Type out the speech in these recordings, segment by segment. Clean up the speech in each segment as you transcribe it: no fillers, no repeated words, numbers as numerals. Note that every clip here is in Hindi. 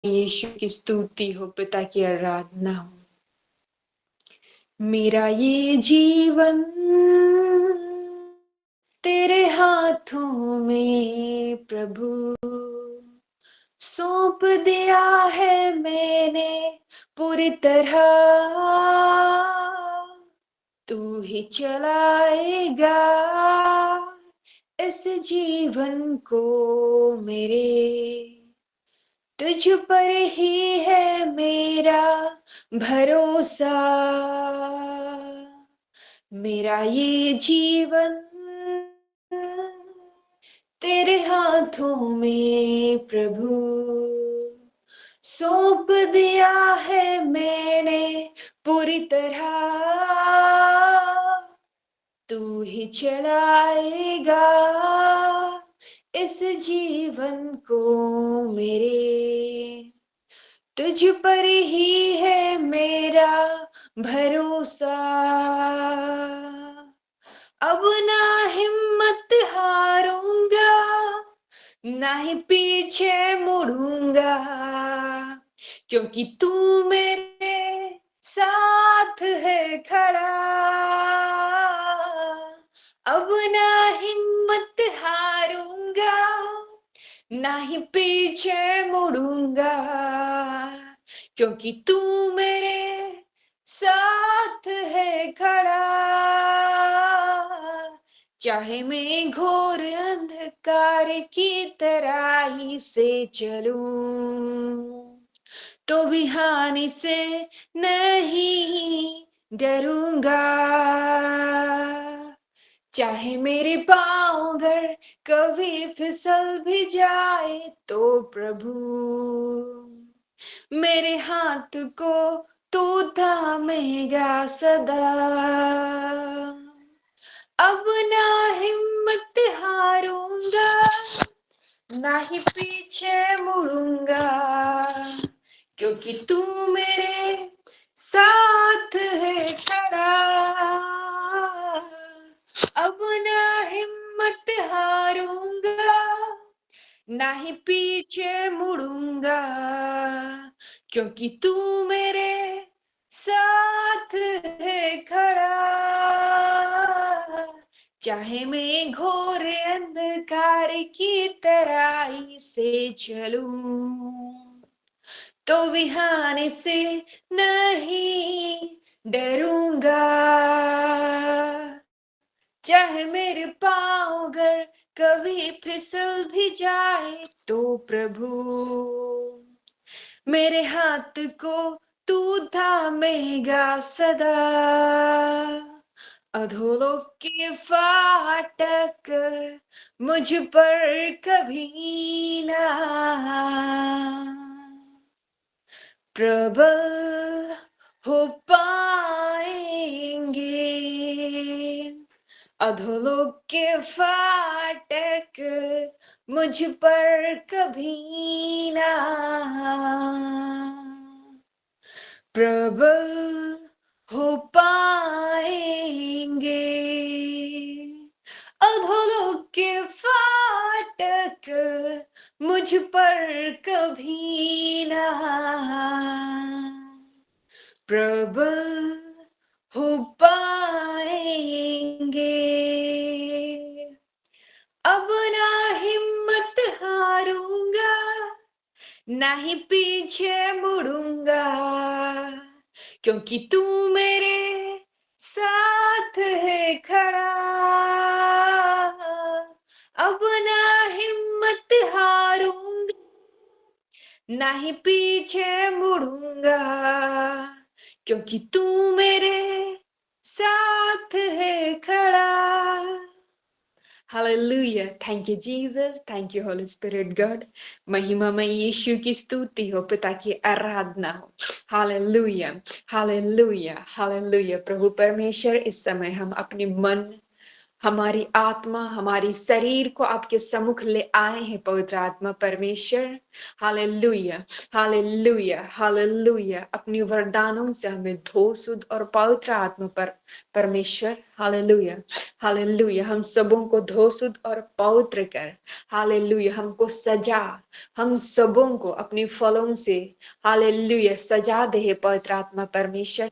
यीशु की स्तुति हो, पिता की आराधना हो। मेरा ये जीवन तेरे हाथों में प्रभु सौंप दिया है मैंने पूरी तरह। तू ही चलाएगा इस जीवन को मेरे, तुझ पर ही है मेरा भरोसा। मेरा ये जीवन तेरे हाथों में प्रभु सौंप दिया है मैंने पूरी तरह। तू ही चलाएगा इस जीवन को मेरे, तुझ पर ही है मेरा भरोसा। अब ना हिम्मत हारूंगा, ना ही पीछे मुड़ूंगा, क्योंकि तू मेरे साथ है खड़ा। अब ना हिम्मत हारूंगा, ना ही पीछे मुड़ूंगा, क्योंकि तू मेरे साथ है खड़ा। चाहे मैं घोर अंधकार की तराई से चलूं, तो भी हानि से नहीं डरूंगा। चाहे मेरे पाँव अगर कभी फिसल भी जाए, तो प्रभु मेरे हाथ को तू थामेगा सदा। अब ना हिम्मत हारूंगा, ना ही पीछे मुड़ूंगा, क्योंकि तू मेरे साथ है खड़ा। अब ना हिम्मत हारूंगा, ना ही पीछे मुड़ूंगा, क्योंकि तू मेरे साथ है खड़ा। चाहे मैं घोर अंधकार की तराई से चलूं, तो विहान से नहीं डरूंगा। चाहे मेरे पाँव अगर कभी फिसल भी जाए, तो प्रभु मेरे हाथ को तू थामेगा सदा। अधोलोक के फाटक मुझ पर कभी ना प्रबल हो पाएंगे। अधोलोक के फाटक मुझ पर कभी ना प्रबल हो पाएंगे। अधोलोक के फाटक मुझ पर कभी ना प्रबल हो पाएंगे। अब ना हिम्मत हारूंगा, ना ही पीछे मुड़ूंगा, क्योंकि तू मेरे साथ है खड़ा। अब ना हिम्मत हारूंगा, ना ही पीछे मुड़ूंगा, क्योंकि तू मेरे साथ है खड़ा। Hallelujah. Thank you Jesus, thank you Holi spirit God. महिमा में यीशु की स्तुति हो, पिता की आराधना हो। Hallelujah, hallelujah, hallelujah. प्रभु परमेश्वर, इस समय हम अपने मन, हमारी आत्मा, हमारी शरीर को आपके सम्मुख ले आए हैं पवित्र आत्मा परमेश्वर। Hallelujah, hallelujah, hallelujah. अपनी वरदानों से हमें धो, शुद्ध और पवित्र आत्मा पर परमेश्वर। Hallelujah, hallelujah. हम सबों को धो, शुद्ध और पवित्र कर। हालेलुया, हमको सजा, हम सबों को अपनी फलों से हालेलुया सजा दे पवित्र आत्मा परमेश्वर।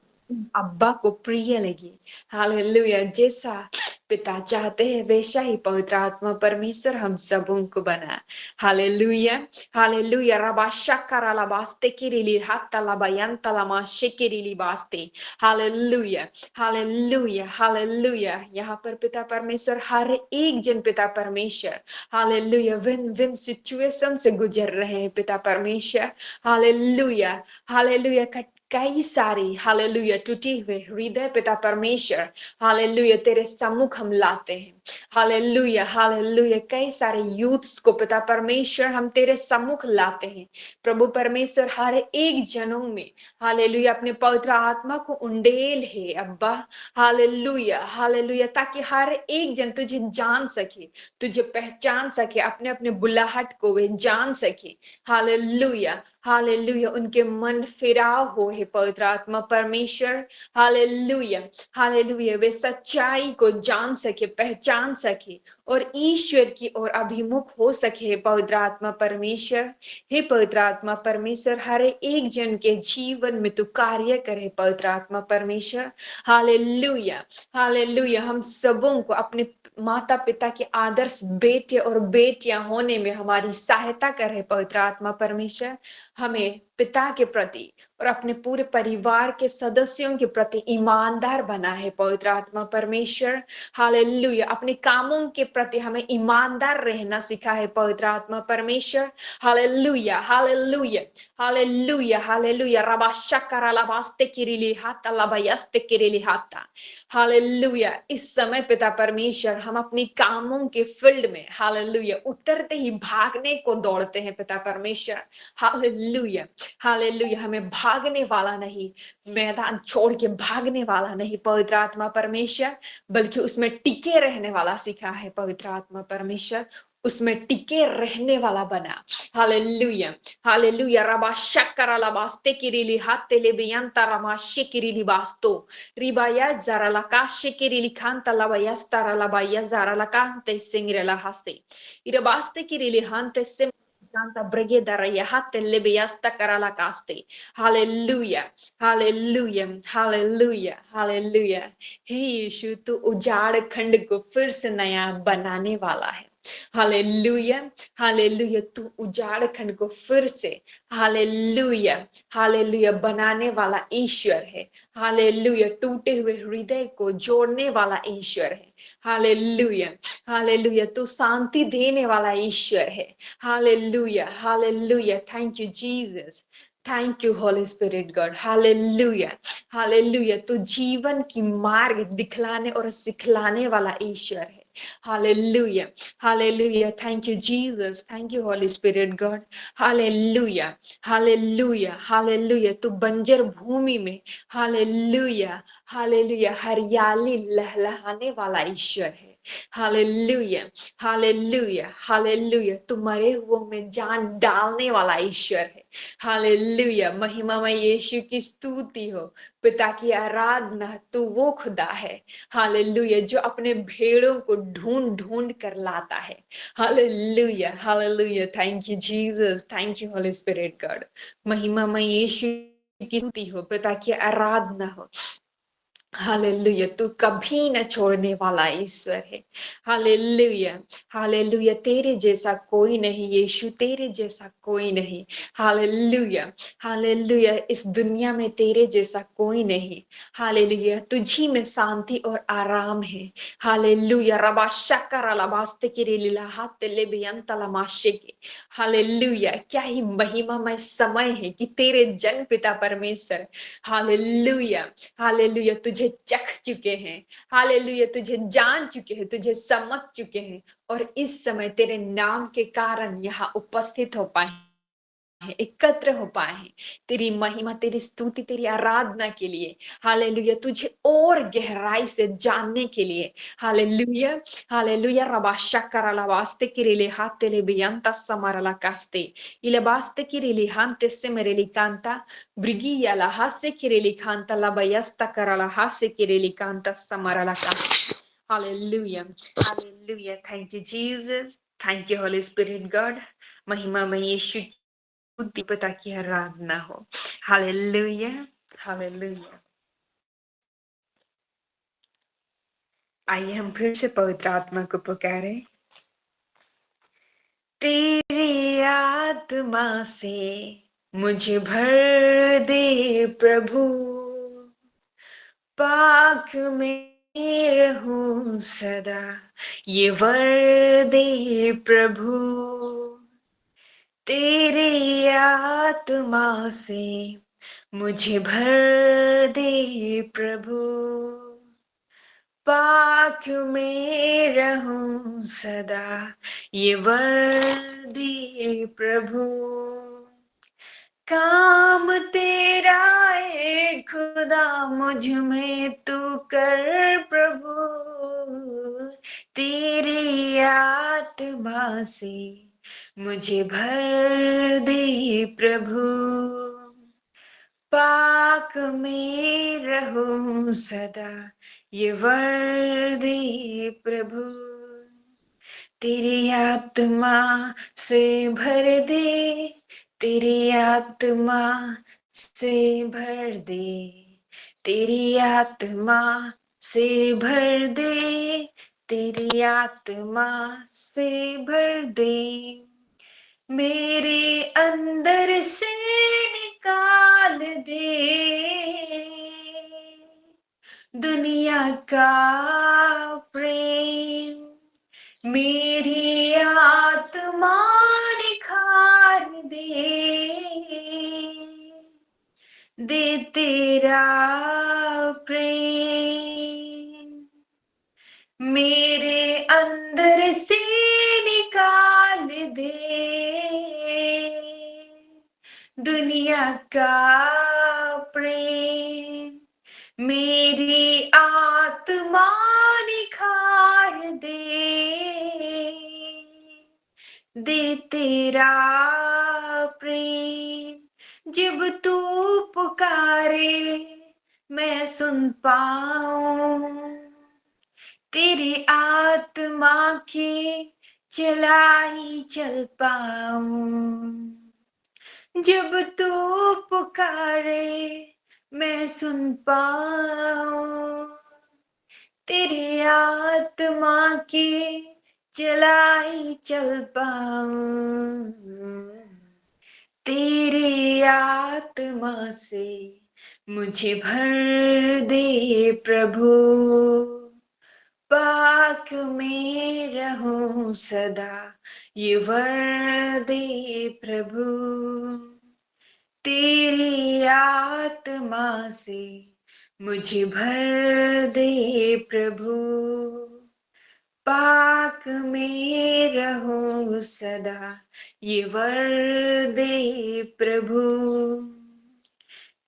अब्बा को प्रिय लगी। हालेलुया, जैसा पिता चाहते हैं वैसा ही पवित्र आत्मा परमेश्वर हम सबों को बना। Hallelujah, hallelujah. रबाशा कराला बास्ते किरिली हाता लबायन तलामा शेकिरिली बास्ते। Hallelujah, hallelujah, hallelujah. यहाँ पर पिता परमेश्वर हर एक जन पिता परमेश्वर हालेलुया विन विन सिचुएशन से गुजर रहे हैं पिता परमेश्वर। Hallelujah, hallelujah. कई सारी हालेलुया टूटी हुए हृदय पिता परमेश्वर हालेलुया तेरे सम्मुख हम लाते हैं। Hallelujah, hallelujah. कई सारे यूथ्स को पिता परमेश्वर हम तेरे सम्मुख लाते हैं। प्रभु परमेश्वर हर एक जनों में हालेलुया अपने पवित्र आत्मा को उंडेल है अब्बा। Hallelujah, hallelujah. ताकि हर एक जन तुझे जान सके, तुझे पहचान सके, अपने अपने बुलाहट को वे जान सके। Hallelujah, hallelujah. उनके मन फिराव हो हे पवित्र आत्मा परमेश्वर। Hallelujah, hallelujah. वे सच्चाई को जान सके, पहचान सके और ईश्वर की ओर अभिमुख हो सके हे पवित्र आत्मा परमेश्वर। हे पवित्र आत्मा परमेश्वर, हर एक जन के जीवन में तू कार्य करे पवित्र आत्मा परमेश्वर। Hallelujah, hallelujah. हम सबों को अपने माता पिता के आदर्श बेटे और बेटियां होने में हमारी सहायता करे पवित्र आत्मा परमेश्वर। हमें पिता के प्रति और अपने पूरे परिवार के सदस्यों के प्रति ईमानदार बना है पवित्र आत्मा परमेश्वर। हालेलुया। अपने कामों के प्रति हमें ईमानदार रहना सिखा है पवित्र आत्मा परमेश्वर। Hallelujah, hallelujah, hallelujah, hallelujah. रबाशकरा लबास्ते किरिली हाता लबायस्ते किरिली हाता। हालेलुया। इस समय पिता परमेश्वर हम अपनी कामों के फील्ड में हालेलुया उतरते ही भागने को दौड़ते हैं पिता परमेश्वर। Hallelujah, hallelujah. हमें भागने वाला नहीं, मैदान छोड़ के भागने वाला नहीं पवित्र आत्मा परमेश्वर, बल्कि उसमें टिके रहने वाला सीखा है पवित्र आत्मा परमेश्वर। उसमें टिके रहने वाला बना। Hallelujah, hallelujah. रबा शक्करा लबास्ते किरिली हाते ले बियंता Rama शिकिरिली बास्तो रिबाया zara laka shikiri likanta labaya stara labaya zara lakante singrela haste irabaste kirili hante sim Santa Bregeda Yahat Lebiasta Karalakaste. Hallelujah. Hallelujah. Hallelujah. Hallelujah. हे यीशु तू उजाड़ खंड को फिर से नया बनाने वाला है। Hallelujah, hallelujah. तू उजाड़ खंड को फिर से हालेलुया, हालेलुया बनाने वाला ईश्वर है। हालेलुया। टूटे हुए हृदय को जोड़ने वाला ईश्वर है। Hallelujah, hallelujah. तू शांति देने वाला ईश्वर है। Hallelujah, hallelujah. Thank you Jesus, thank you Holi spirit God. Hallelujah, hallelujah. तू जीवन की मार्ग दिखलाने और सिखलाने वाला ईश्वर है। Hallelujah, hallelujah. Thank you Jesus, thank you Holi spirit God. Hallelujah, hallelujah, hallelujah. तू बंजर भूमि में हालेलुया, हालेलुया हरियाली लहलहाने वाला ईश्वर है। Hallelujah, hallelujah, hallelujah. तू मरे हुओं में जान डालने वाला ईश्वर है। हालेलुया। महिमामय यीशु की स्तुति हो, पिता की आराधना। तू वो खुदा है हालेलुया जो अपने भेड़ों को ढूंढ ढूंढ कर लाता है। Hallelujah, hallelujah. Thank you Jesus, thank you Holi spirit God. महिमामय यीशु की स्तुति हो, पिता की आराधना हो। हालेलुया। तू कभी न छोड़ने वाला ईश्वर है। Hallelujah, hallelujah. तेरे जैसा कोई नहीं यीशु, तेरे जैसा कोई नहीं। Hallelujah, hallelujah. इस दुनिया में तेरे जैसा कोई नहीं। हालेलुया। तुझी में शांति और आराम है। हालेलुया। रबा शक्कर लबास्ते की लीला हाथ ले बेयंता लमाशे के। हालेलुया। क्या ही महिमामय समय है कि तेरे जन पिता परमेश्वर हालेलुया, हालेलुया तुझे चख चुके हैं। हालेलुया तुझे जान चुके हैं, तुझे समझ चुके हैं और इस समय तेरे नाम के कारण यहाँ उपस्थित हो पाए एकत्र हो पाए हैं तेरी महिमा, तेरी स्तुति, तेरी आराधना के लिए। हालेलुया, तुझे और गहराई से जानने के लिए। Hallelujah, hallelujah. रबाशा लवास्ते किरिले हातेले बियंता समरला कास्ते इलेबास्ते किरिले हांते सेमेरेली कांता ब्रिगिया la hasse kirili kanta la bayasta karala hasse kirili kanta samarala kanta. Hallelujah. Hallelujah. Thank you, Jesus. Thank you, Holy Spirit God. महिमा में यीशु की पिता की आराधना हो। Hallelujah, hallelujah. आइए हम फिर से पवित्र आत्मा को पुकारें। तेरी आत्मा से मुझे भर दे प्रभु, पाक में रहूं सदा, ये वर दे प्रभु। तेरी आत्मा से मुझे भर दे प्रभु, पाक में रहूं सदा, ये वर दे प्रभु। काम तेरा है खुदा मुझ में तू कर प्रभु, तेरी आत्मा से मुझे भर दे प्रभु, पाक में रहूं सदा, ये वर दे प्रभु। तेरी आत्मा से भर दे, तेरी आत्मा से भर दे, तेरी आत्मा से भर दे, तेरी आत्मा से भर दे, मेरे अंदर से निकाल दे दुनिया का प्रेम, मेरी आत्मा निखार दे तेरा प्रेम, मेरे अंदर से निकाल दे दुनिया का प्रेम, मेरी आत्मा निखार दे तेरा प्रेम। जब तू पुकारे मैं सुन पाऊं, तेरी आत्मा की चलाई चल पाऊं। जब तू पुकारे मैं सुन पाऊं, तेरी आत्मा की चलाई चल पाऊं। तेरी आत्मा से मुझे भर दे प्रभु, पाक में रहूं सदा, ये वर दे प्रभु। तेरी आत्मा से मुझे भर दे प्रभु, पाक में रहूं सदा, ये वर दे प्रभु।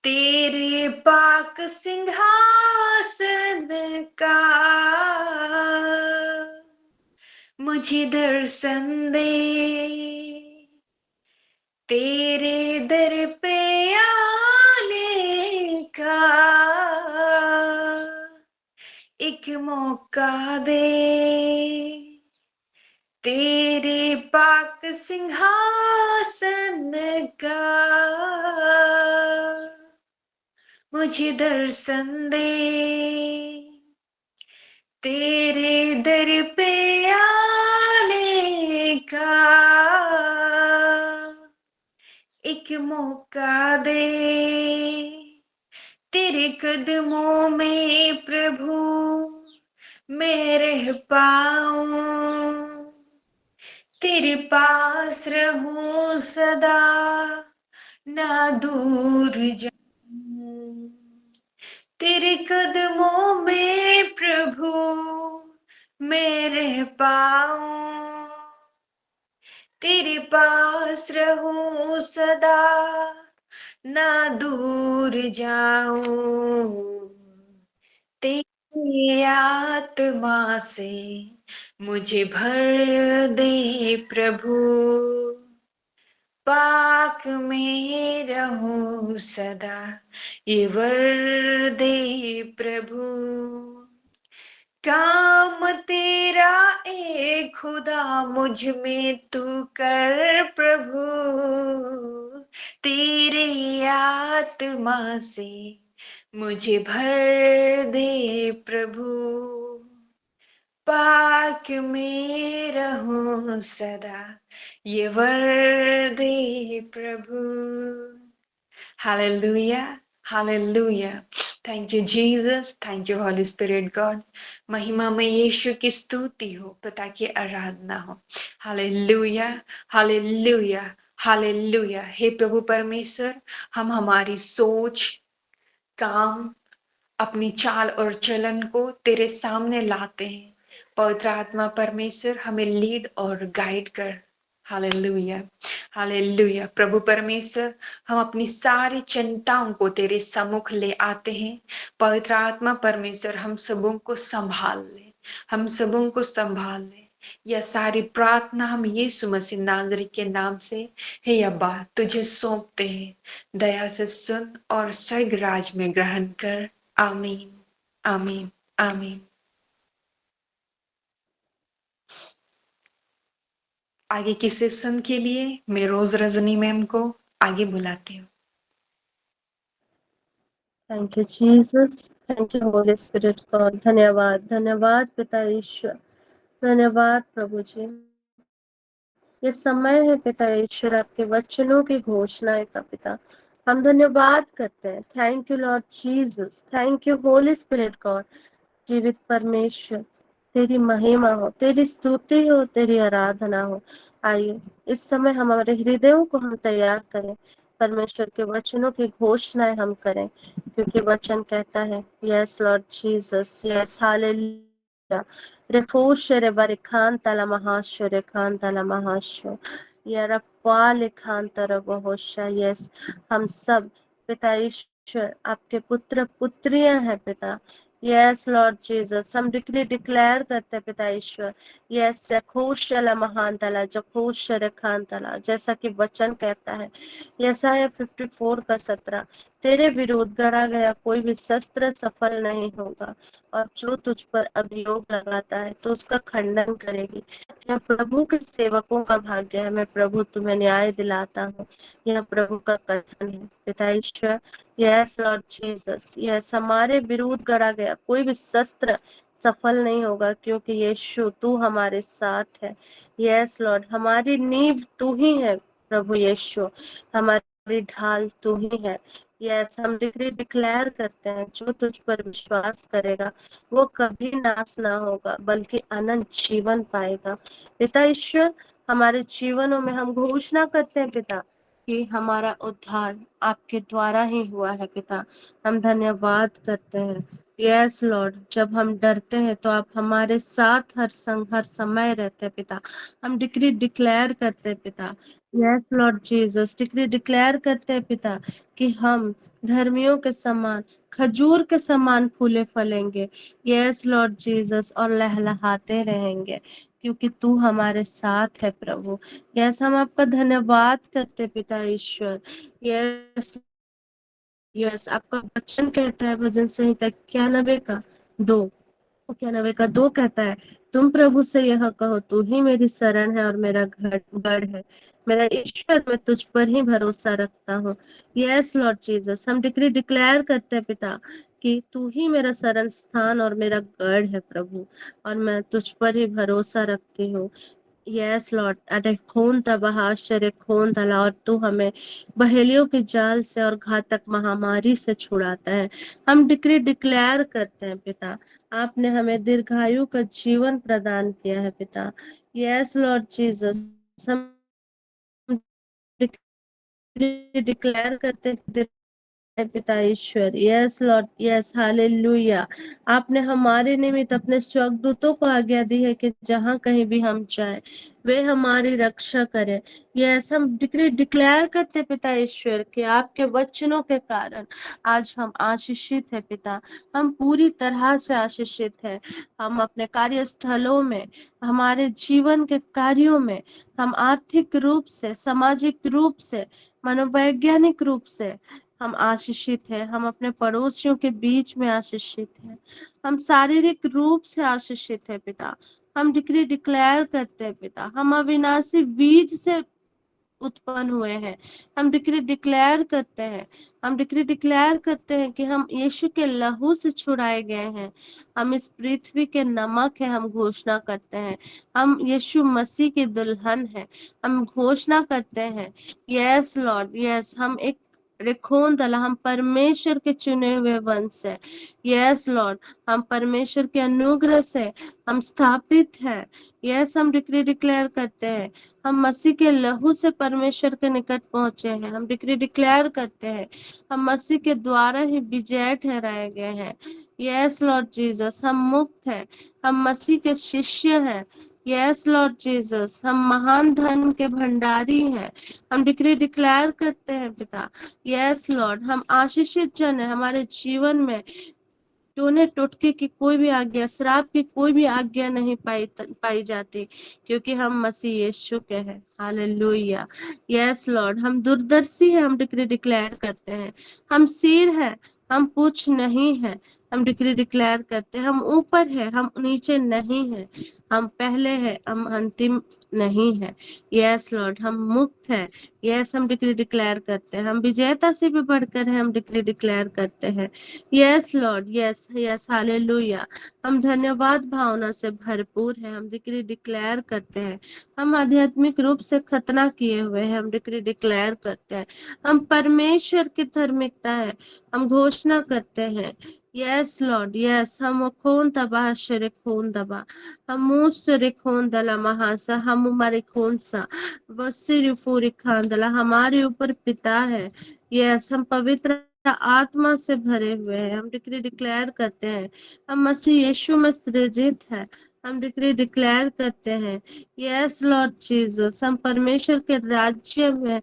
तेरे पाक सिंहासन का मुझे दर्शन दे, तेरे दर पे आने का एक मौका दे, तेरे पाक सिंहासन का मुझे दर्शन दे, तेरे दर पे आने का एक मौका दे, तेरे कदमों में प्रभु मैं रह पाऊं, तेरे पास रहूं सदा, ना दूर जाऊं। तेरे कदमों में प्रभु मैं रह पाऊं, तेरे पास रहूं सदा, ना दूर जाऊं, तेरी आत्मा से मुझे भर दे प्रभु, पाक में रहूं सदा, ये वर दे प्रभु। काम तेरा ए खुदा मुझ में तू कर प्रभु, तेरे आत्मा से मुझे भर दे प्रभु, पाक में रहूं सदा, ये वर दे प्रभु। Hallelujah. Hallelujah. Thank you, Jesus. Thank you, Holy Spirit God. महिमा में यीशु की स्तुति हो, पिता की आराधना हो। Hallelujah, hallelujah, hallelujah. हे प्रभु परमेश्वर, हम हमारी सोच, काम, अपनी चाल और चलन को तेरे सामने लाते हैं। पवित्र आत्मा परमेश्वर हमें लीड और गाइड कर। Hallelujah, hallelujah. प्रभु परमेश्वर, हम अपनी सारी चिंताओं को तेरे सम्मुख ले आते हैं। पवित्र आत्मा परमेश्वर, हम सबों को संभाल ले, हम सबों को संभाल ले। यह सारी प्रार्थना हम यीशु मसीह नाज़री के नाम से, हे अब्बा, तुझे सौंपते हैं। दया से सुन और स्वर्ग राज में ग्रहण कर। आमीन, आमीन, आमीन। आगे की सेशन के लिए मैं रोज रजनी मैम को आगे बुलाती हूँ। Thank you Jesus, thank you Holi spirit God. धन्यवाद, धन्यवाद पिता ईश्वर, धन्यवाद प्रभु जी। ये समय है पिता ईश्वर आपके वचनों की घोषणा का पिता, हम धन्यवाद करते हैं। Thank you lord Jesus, thank you Holi spirit God. जीवित परमेश्वर, तेरी महिमा हो, तेरी स्तुति हो, तेरी आराधना हो। आइए इस समय हमारे हृदयों को हम तैयार करें, परमेश्वर के वचनों की घोषणाएं हम करें, क्योंकि वचन कहता है yes lord Jesus, yes hallelujah. रेफोशरे बरिखान तला महाश्वरे खान तला महाश्व या रफाल खान तरह बहुशा। यस, हम सब पिता ईश्वर आपके पुत्र पुत्रियां हैं पिता। यस लॉर्ड जीसस, हम डिक्री डिक्लेयर करते हैं पिता ईश्वर। यस, जखोशला महान तला, जखोशर खान तला, जैसा कि वचन कहता है यसाया 54 का 17, तेरे विरुद्ध गढ़ा गया कोई भी शस्त्र सफल नहीं होगा, और जो तुझ पर अभियोग लगाता है तो उसका खंडन करेगी। यह प्रभु के सेवकों का भाग्य है, मैं प्रभु तुम्हें न्याय दिलाता हूँ। यह प्रभु का कथन है पिता ईश्वर। यस लॉर्ड जीसस, यस, हमारे विरुद्ध गढ़ा गया कोई भी शस्त्र सफल नहीं होगा, क्योंकि यीशु तू हमारे साथ है। यस लॉर्ड, हमारी नींव तू ही है प्रभु यीशु, हमारी ढाल तू ही है। यस, हम डिक्री डिक्लेयर करते हैं जो तुझ पर विश्वास करेगा वो कभी नाश ना होगा बल्कि अनंत जीवन पाएगा। पिता ईश्वर, हमारे जीवनों में हम घोषणा करते हैं पिता कि हमारा उद्धार आपके द्वारा ही हुआ है पिता। हम धन्यवाद करते हैं। यस लॉर्ड, जब हम डरते हैं तो आप हमारे साथ हर समय रहते हैं पिता। हम डिक्री डिक्लेयर करते हैं पिता। Yes lord Jesus, decree declare करते हैं पिता कि हम धर्मियों के समान, खजूर के समान फूले फलेंगे। यस लॉर्ड जीसस, और लहलहाते रहेंगे क्योंकि तू हमारे साथ है प्रभु। यस, हम आपका धन्यवाद करते पिता ईश्वर। यस, यस, आपका वचन कहता है भजन संहिता 91 का 2, 91 का 2 कहता है, तुम प्रभु से यह कहो, तू ही मेरी शरण है और मेरा गढ़ है, मेरा ईश्वर, मैं तुझ पर ही भरोसा रखता हूँ। यस लॉर्ड जीसस, हम डिक्री डिक्लेयर करते हैं पिता कि तू ही मेरा शरण स्थान और मेरा गढ़ है प्रभु, और मैं तुझ पर ही भरोसा रखती हूँ। यस लॉर्ड, अरे खून तबाह शरे खून तला, और तू हमें बहेलियों के जाल से और घातक महामारी से छुड़ाता है। हम डिक्री डिक्लेयर करते हैं पिता, आपने हमें दीर्घायु का जीवन प्रदान किया है पिता। यस लॉर्ड जीसस, हम डिक्लेयर करते हैं पिता ईश्वर। Yes lord, yes, hallelujah. आपने हमारे निमित्त अपने स्वर्गदूतों को आज्ञा दी है कि जहां कहीं भी हम जाएं वे हमारी रक्षा करें। यस, हम डिक्री डिक्लेयर करते पिता ईश्वर कि आपके वचनों के कारण आज हम आशीषित है पिता। हम पूरी तरह से आशीषित है। हम अपने कार्यस्थलों में, हमारे जीवन के कार्यों में, हम आर्थिक रूप से, सामाजिक रूप से, मनोवैज्ञानिक रूप से हम आशीषित हैं। हम अपने पड़ोसियों के बीच में आशीषित हैं। हम शारीरिक रूप से आशीषित है पिता। हम डिक्री डिक्लेयर करते हैं पिता, हम अविनाशी बीज से उत्पन्न हुए हैं। हम डिक्री डिक्लेयर करते हैं, हम डिक्री डिक्लेयर करते हैं कि हम यीशु के लहू से छुड़ाए गए हैं। हम इस पृथ्वी के नमक है, हम घोषणा करते हैं। हम यीशु मसीह की दुल्हन है, हम घोषणा करते हैं। यस लॉर्ड, यस, हम एक रेखोन दला, हम परमेश्वर के चुने हुए वंश है। यस लॉर्ड, हम परमेश्वर के अनुग्रह से हम स्थापित हैं। यस, हम डिक्री डिक्लेयर करते हैं, हम मसीह के लहू से परमेश्वर के निकट पहुंचे हैं। हम डिक्री डिक्लेयर करते हैं, हम मसीह के द्वारा ही विजय ठहराए गए हैं। यस लॉर्ड जीसस, हम मुक्त हैं, हम मसीह के शिष्य हैं। यस लॉर्ड जीसस, हम महान धन के भंडारी हैं। हम डिक्री डिक्लेयर करते हैं पिता। यस लॉर्ड, हम आशीषित जन है। हमारे जीवन में टोने टोटके की कोई भी आज्ञा, श्राप की कोई भी आज्ञा नहीं पाई जाती, क्योंकि हम मसीह यीशु के हैं। हालेलुया। यस लॉर्ड, हम दूरदर्शी है, हम डिक्री डिक्लेयर करते हैं। हम सिर है, हम पूछ नहीं है। हम डिक्री डिक्लेयर करते हैं, हम ऊपर है, हम नीचे नहीं है। हम पहले है, हम अंतिम नहीं है। यस लॉर्ड, हम मुक्त है। यस, हम डिक्री डिक्लेयर करते हैं, हम विजेता से भी बढ़कर है, हम डिक्री डिक्लेयर करते हैं। Yes lord, yes yes, hallelujah. हम धन्यवाद भावना से भरपूर है, हम डिक्री डिक्लेयर करते हैं। हम आध्यात्मिक रूप से खतना किए हुए हैं, हम डिक्री डिक्लेयर करते हैं। हम परमेश्वर की धार्मिकता है, हम घोषणा करते हैं। यस लॉर्ड, यस, हम खून दबा शरे खून दबा, हम मुसरे खून दला महासा, हम हमारे खून सा वसिर फूरी खान दला हमारे ऊपर पिता है। यस, हम पवित्र आत्मा से भरे हुए हैं, हम डिक्री डिक्लेयर करते हैं। हम मसीह यीशु में सृजित है, हम डिक्री डिक्लेयर करते हैं। यस लॉर्ड जीसस, हम परमेश्वर के राज्य में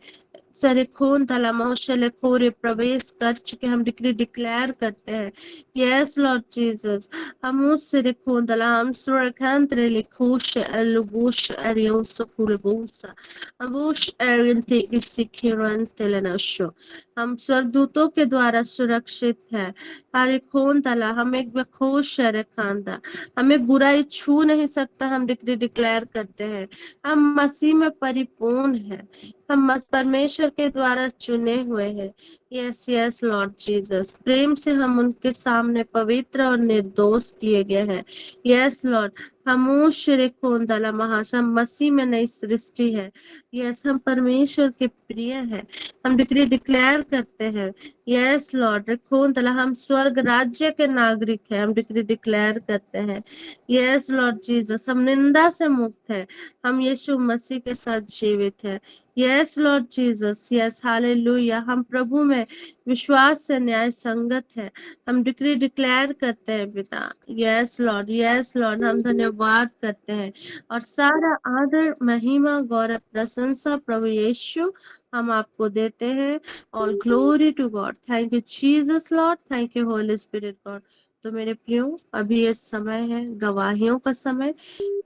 सारे खून तला मौशले पूरे प्रवेश कर चुके, हम डिक्री डिक्लेयर करते हैं। यस लॉर्ड जीसस, हम उस सिरे खून तला हम सुरखांतरे लिखोश एलुबोश एरियोस फुलबोसा अबोश एरियंते इसिकिरन तेलेनशो। हम स्वर्गदूतों के द्वारा सुरक्षित है। हरे खून तला हम एक बखोश शरे खानदा, हमें बुराई छू नहीं सकता, हम डिक्री डिक्लेयर करते हैं। हम मसीह में परिपूर्ण हैं, हम परमेश्वर के द्वारा चुने हुए हैं। यस यस लॉर्ड जीसस, प्रेम से हम उनके सामने पवित्र और निर्दोष किए गए हैं। यस लॉर्ड, हम श्री खून दला महाशम मसीह में नई सृष्टि है। यस, हम परमेश्वर के प्रिय हैं, हम डिक्री डिक्लेयर करते हैं। यस लॉर्ड, खून तला हम स्वर्ग राज्य के नागरिक हैं, हम डिक्री डिक्लेयर करते हैं। यस लॉर्ड जीसस, हम निंदा से मुक्त है, हम यीशु मसीह के साथ जीवित है। Yes lord Jesus, yes, hallelujah. हम प्रभु में विश्वास से न्याय संगत है, हम डिक्री डिक्लेयर करते हैं पिता। यस लॉर्ड, यस लॉर्ड, हम धन्यवाद करते हैं और सारा आदर महिमा गौरव प्रशंसा प्रभु यीशु हम आपको देते हैं। और glory to God, thank you Jesus Lord, thank you Holi spirit God. तो मेरे प्रियो, अभी ये समय है गवाहियों का समय।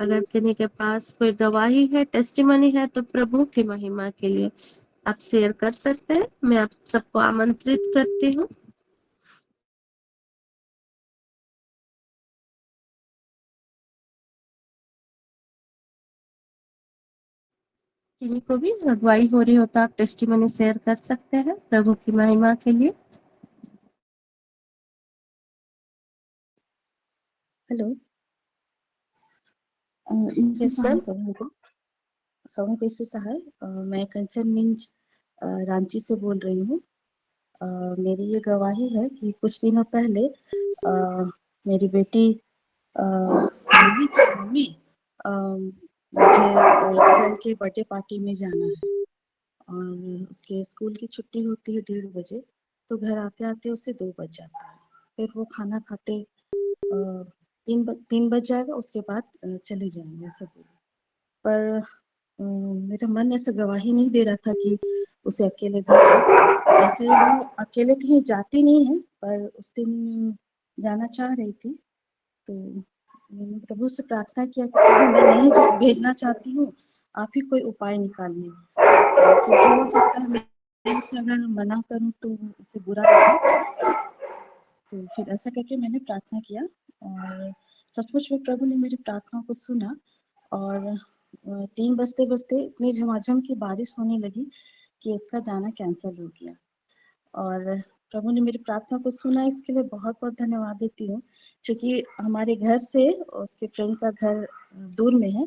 अगर किन्हीं के पास कोई गवाही है, टेस्टिमनी है, तो प्रभु की महिमा के लिए आप शेयर कर सकते हैं। मैं आप सबको आमंत्रित करती हूँ। किन्हीं को भी अगुवाई हो रही हो तो आप टेस्टिमनी शेयर कर सकते हैं प्रभु की महिमा के लिए। हेलो, यीशु यस सहाय मैम। सबों को यीशु सहाय। मैं कंचन मिंज रांची से बोल रही हूँ। मेरी ये गवाही है कि कुछ दिनों पहले मेरी बेटी मम्मी मुझे फ्रेंड के बर्थडे पार्टी में जाना है और उसके स्कूल की छुट्टी होती है 1:30 बजे। तो घर आते आते उसे 2 बज जाता है। फिर वो खाना खाते 3 बज जाएगा, उसके बाद चले जाएंगे ऐसा बोले। पर मेरा मन ऐसा गवाही नहीं दे रहा था कि उसे अकेले भेजना। ऐसे वो अकेले कहीं जाती नहीं है, पर उस दिन जाना चाह रही थी, तो मैंने प्रभु से प्रार्थना किया कि प्रभु मैं नहीं भेजना चाहती हूँ, आप ही कोई उपाय निकालिए, क्योंकि हो सकता है मैं उसे अगर मना करूँ तो उसे बुरा लगे। तो फिर ऐसा करके मैंने प्रार्थना किया और सचमुच में प्रभु ने मेरी प्रार्थना को सुना और 3 बजते-बजते इतनी झमाझम की बारिश होने लगी कि उसका जाना कैंसल हो गया। और प्रभु ने मेरी प्रार्थना को सुना, इसके लिए बहुत-बहुत धन्यवाद देती हूँ, क्योंकि हमारे घर से उसके फ्रेंड का घर दूर में है,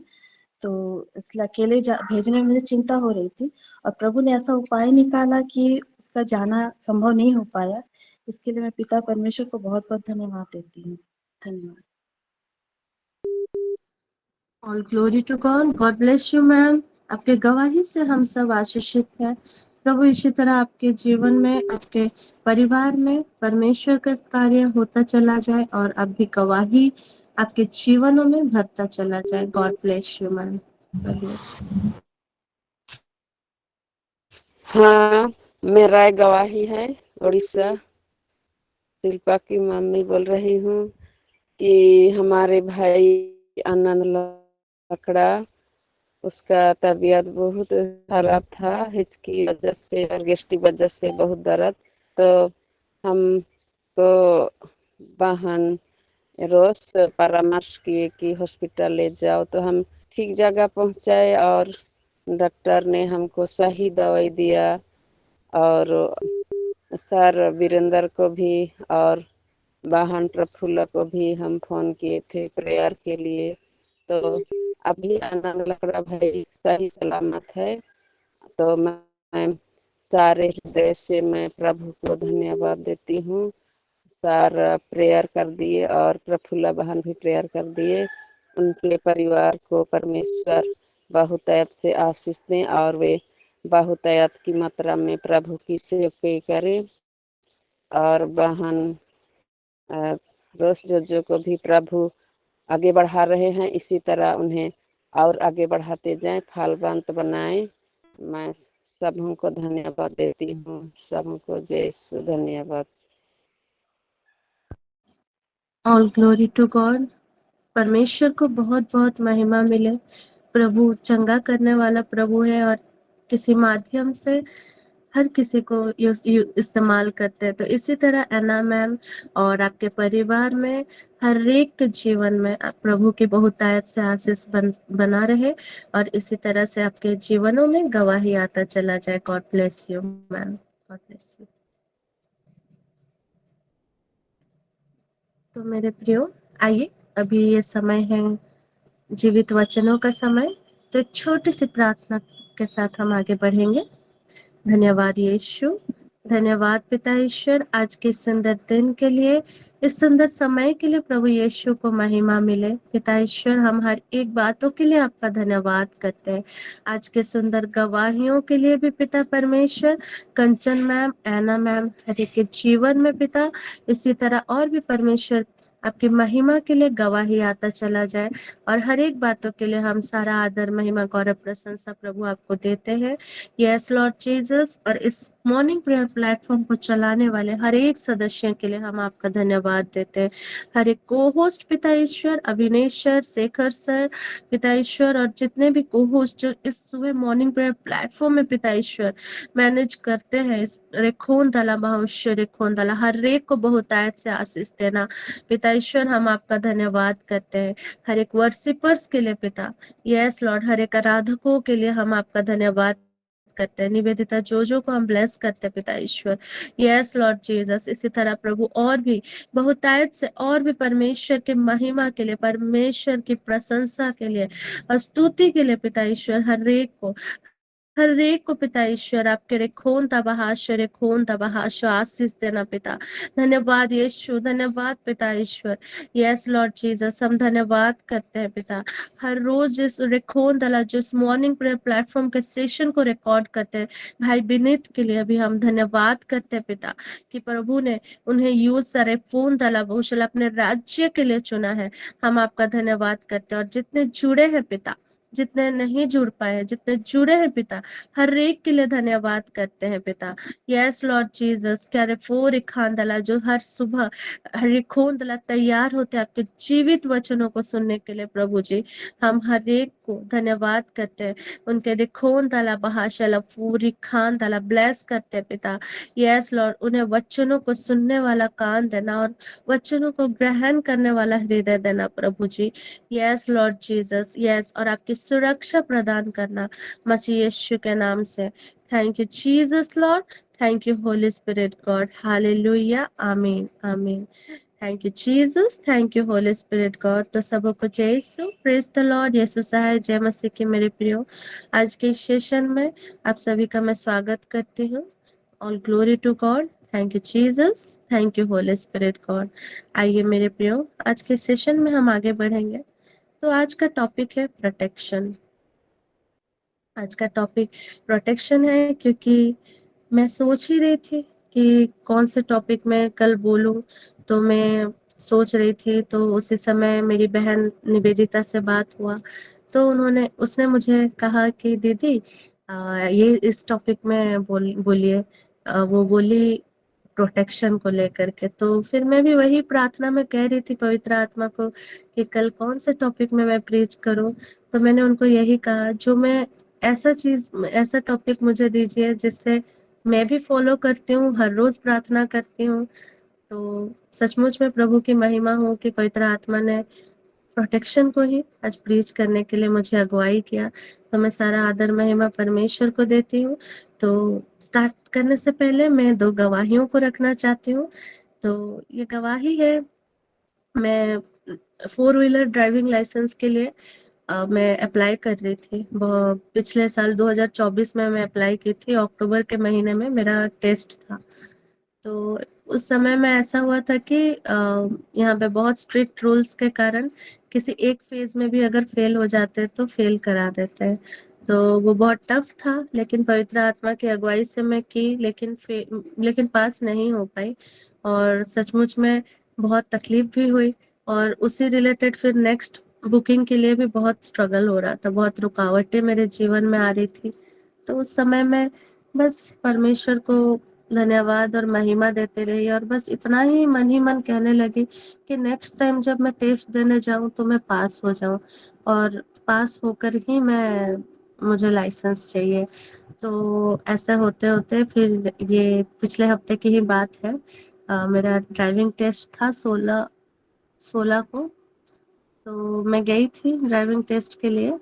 तो इसलिए अकेले भेजने में मुझे चिंता हो रही थी और प्रभु ने ऐसा उपाय निकाला कि उसका जाना संभव नहीं हो पाया। इसके लिए मैं पिता परमेश्वर को बहुत-बहुत धन्यवाद देती हूँ। धन्यवाद। All glory to God. God bless you ma'am. आपके गवाही से हम सब आशीषित हैं। प्रभु इसी तरह आपके जीवन में, आपके परिवार में परमेश्वर का कार्य होता चला जाए और आप भी गवाही आपके जीवनों में भरता चला जाए। God bless you ma'am. God bless you. हाँ, मेरा एक गवाही है। उड़ीसा शिल्पा की मम्मी बोल रही हूँ कि हमारे भाई आनंद लकड़ा, उसका तबीयत बहुत खराब था, हिचकी वजह से और गैस की वजह से बहुत दर्द। तो हम तो बहन रोज परामर्श किए कि हॉस्पिटल ले जाओ, तो हम ठीक जगह पहुंचाए और डॉक्टर ने हमको सही दवाई दिया। और सर वीरेंद्र को भी और बहन प्रफुल्ल को भी हम फोन किए थे प्रेयर के लिए। तो अभी आनंद लकड़ा भाई सही सलामत है। तो मैं सारे हृदय से मैं प्रभु को धन्यवाद देती हूँ। सर प्रेयर कर दिए और प्रफुल्ला बहन भी प्रेयर कर दिए। उनके परिवार को परमेश्वर बहुतायत से आशीष दें और वे बहुतायत की मात्रा में प्रभु की सेवा करें। और बहन रोज जोजो को भी प्रभु आगे बढ़ा रहे हैं, इसी तरह उन्हें और आगे बढ़ाते जाएं, फलवंत बनाएं। मैं सबको धन्यवाद देती हूँ। सबको जय यीशु। धन्यवाद। All glory to God. परमेश्वर को बहुत बहुत महिमा मिले। प्रभु चंगा करने वाला प्रभु है और किसी माध्यम से हर किसी को इस्तेमाल करते हैं। तो इसी तरह एना मैम और आपके परिवार में हर एक के जीवन में प्रभु की बहुतायत से आशीष बना रहे और इसी तरह से आपके जीवनों में गवाही आता चला जाए। God bless you ma'am. God bless you. तो मेरे प्रियो, आइए अभी ये समय है जीवित वचनों का समय। तो एक छोटी सी प्रार्थना के साथ हम आगे बढ़ेंगे। धन्यवाद यीशु, धन्यवाद पिता ईश्वर आज के इस सुंदर दिन के लिए, इस सुंदर समय के लिए। प्रभु यीशु को महिमा मिले। पिता ईश्वर, हम हर एक बातों के लिए आपका धन्यवाद करते हैं। आज के सुंदर गवाहियों के लिए भी पिता परमेश्वर, कंचन मैम, एना मैम, हर एक के जीवन में पिता इसी तरह और भी परमेश्वर आपकी महिमा के लिए गवाही आता चला जाए। और हर एक बातों के लिए हम सारा आदर, महिमा, गौरव, प्रशंसा प्रभु आपको देते हैं। Yes lord Jesus. और इस मॉर्निंग प्रेयर प्लेटफॉर्म को चलाने वाले हर एक सदस्य के लिए हम आपका धन्यवाद देते हैं। हर एक को होस्ट पिता ईश्वर, अभिनेश सर, शेखर सर, पिता ईश्वर, और जितने भी को होस्ट जो इस सुबह मॉर्निंग प्रेयर प्लेटफॉर्म में पिता ईश्वर मैनेज करते हैं, इस रेखोन दला भविष्य रेखोन दला हर एक को बहुतायत से आशीष देना। पिता ईश्वर, हम आपका धन्यवाद करते हैं। हर एक वर्शिपर्स के लिए पिता, यस लॉर्ड, हर एक आराधकों के लिए हम आपका धन्यवाद करते हैं। निवेदिता जो को हम ब्लेस करते हैं पिता ईश्वर। Yes lord Jesus. इसी तरह प्रभु और भी बहुतायत से और भी परमेश्वर के महिमा के लिए, परमेश्वर की प्रशंसा के लिए और स्तुति के लिए पिता ईश्वर हर एक को, हर एक को पिता ईश्वर आपके रेखोन तबाहाशो आशीष देना पिता। धन्यवाद यीशु, धन्यवाद पिता ईश्वर। यस लॉर्ड जीसस, हम धन्यवाद करते हैं पिता। हर रोज इस रेखोन दला जो इस मॉर्निंग प्रेयर प्लेटफॉर्म के सेशन को रिकॉर्ड करते हैं, भाई विनीत के लिए भी हम धन्यवाद करते हैं पिता कि प्रभु ने उन्हें यूज सारे फोन दला बहुशल अपने राज्य के लिए चुना है। हम आपका धन्यवाद करते हैं और जितने जुड़े हैं पिता, जितने नहीं जुड़ पाए हैं, जितने जुड़े हैं पिता, हर एक के लिए धन्यवाद करते हैं पिता। यस लॉर्ड जीसस, क्या फोर खानदला जो हर सुबह हर खोंदला तैयार होते हैं आपके जीवित वचनों को सुनने के लिए प्रभु जी, हम हर एक को धन्यवाद करते हैं। उनके रिखोन दला बहाशला पूरी खान दला ब्लेस करते हैं पिता। यस लॉर्ड, उन्हें वचनों को सुनने वाला कान देना और वचनों को ग्रहण करने वाला हृदय देना प्रभु जी। यस लॉर्ड जीसस, यस, और आपकी सुरक्षा प्रदान करना मसीह यीशु के नाम से। Thank you Jesus Lord, thank you Holi spirit God, hallelujah, आमीन आमीन। Thank you Jesus, thank you Holi spirit God. तो सबको जय यीशु, प्रेज द लॉर्ड, यीशु सहाय, जय मसीह के मेरे प्रियो। आज के इस सेशन में आप सभी का मैं स्वागत करती हूँ। All glory to God, thank you Jesus, thank you Holi spirit God. आइए मेरे प्रियो, आज के सेशन में हम आगे बढ़ेंगे। तो आज का टॉपिक है प्रोटेक्शन। आज का टॉपिक प्रोटेक्शन है, क्योंकि मैं सोच ही रही थी कि कौन से टॉपिक में कल बोलूं। तो मैं सोच रही थी, तो उसी समय मेरी बहन निवेदिता से बात हुआ, तो उसने मुझे कहा कि दीदी ये इस टॉपिक में बोलिए। वो बोली प्रोटेक्शन को लेकर के। तो फिर मैं भी वही प्रार्थना में कह रही थी पवित्र आत्मा को कि कल कौन से टॉपिक में मैं प्रीच करूं। तो मैंने उनको यही कहा, जो मैं ऐसा टॉपिक मुझे दीजिए जिससे मैं भी फॉलो करती हूँ, हर रोज प्रार्थना करती हूँ। तो सचमुच में प्रभु की महिमा हो कि पवित्र आत्मा ने प्रोटेक्शन को ही आज प्रीच करने के लिए मुझे अगुवाई किया। तो मैं सारा आदर महिमा परमेश्वर को देती हूँ। तो स्टार्ट करने से पहले मैं 2 गवाहियों को रखना चाहती हूँ। तो ये गवाही है, मैं 4 व्हीलर ड्राइविंग लाइसेंस के लिए मैं अप्लाई कर रही थी। पिछले साल 2024 में मैं अप्लाई की थी, अक्टूबर के महीने में मेरा टेस्ट था। तो उस समय में ऐसा हुआ था कि यहाँ पे बहुत स्ट्रिक्ट रूल्स के कारण किसी एक फेज में भी अगर फेल हो जाते तो फेल करा देते हैं। तो वो बहुत टफ था, लेकिन पवित्र आत्मा की अगुवाई से मैं की, लेकिन पास नहीं हो पाई। और सचमुच में बहुत तकलीफ भी हुई, और उसी रिलेटेड फिर नेक्स्ट बुकिंग के लिए भी बहुत स्ट्रगल हो रहा था, बहुत रुकावटें मेरे जीवन में आ रही थी। तो उस समय में बस परमेश्वर को धन्यवाद और महिमा देते रही, और बस इतना ही मन कहने लगी कि नेक्स्ट टाइम जब मैं टेस्ट देने जाऊं तो मैं पास हो जाऊं, और पास होकर ही मुझे लाइसेंस चाहिए। तो ऐसा होते होते फिर ये पिछले हफ्ते की ही बात है। मेरा ड्राइविंग टेस्ट था 16 को। तो मैं गई थी ड्राइविंग टेस्ट के लिए।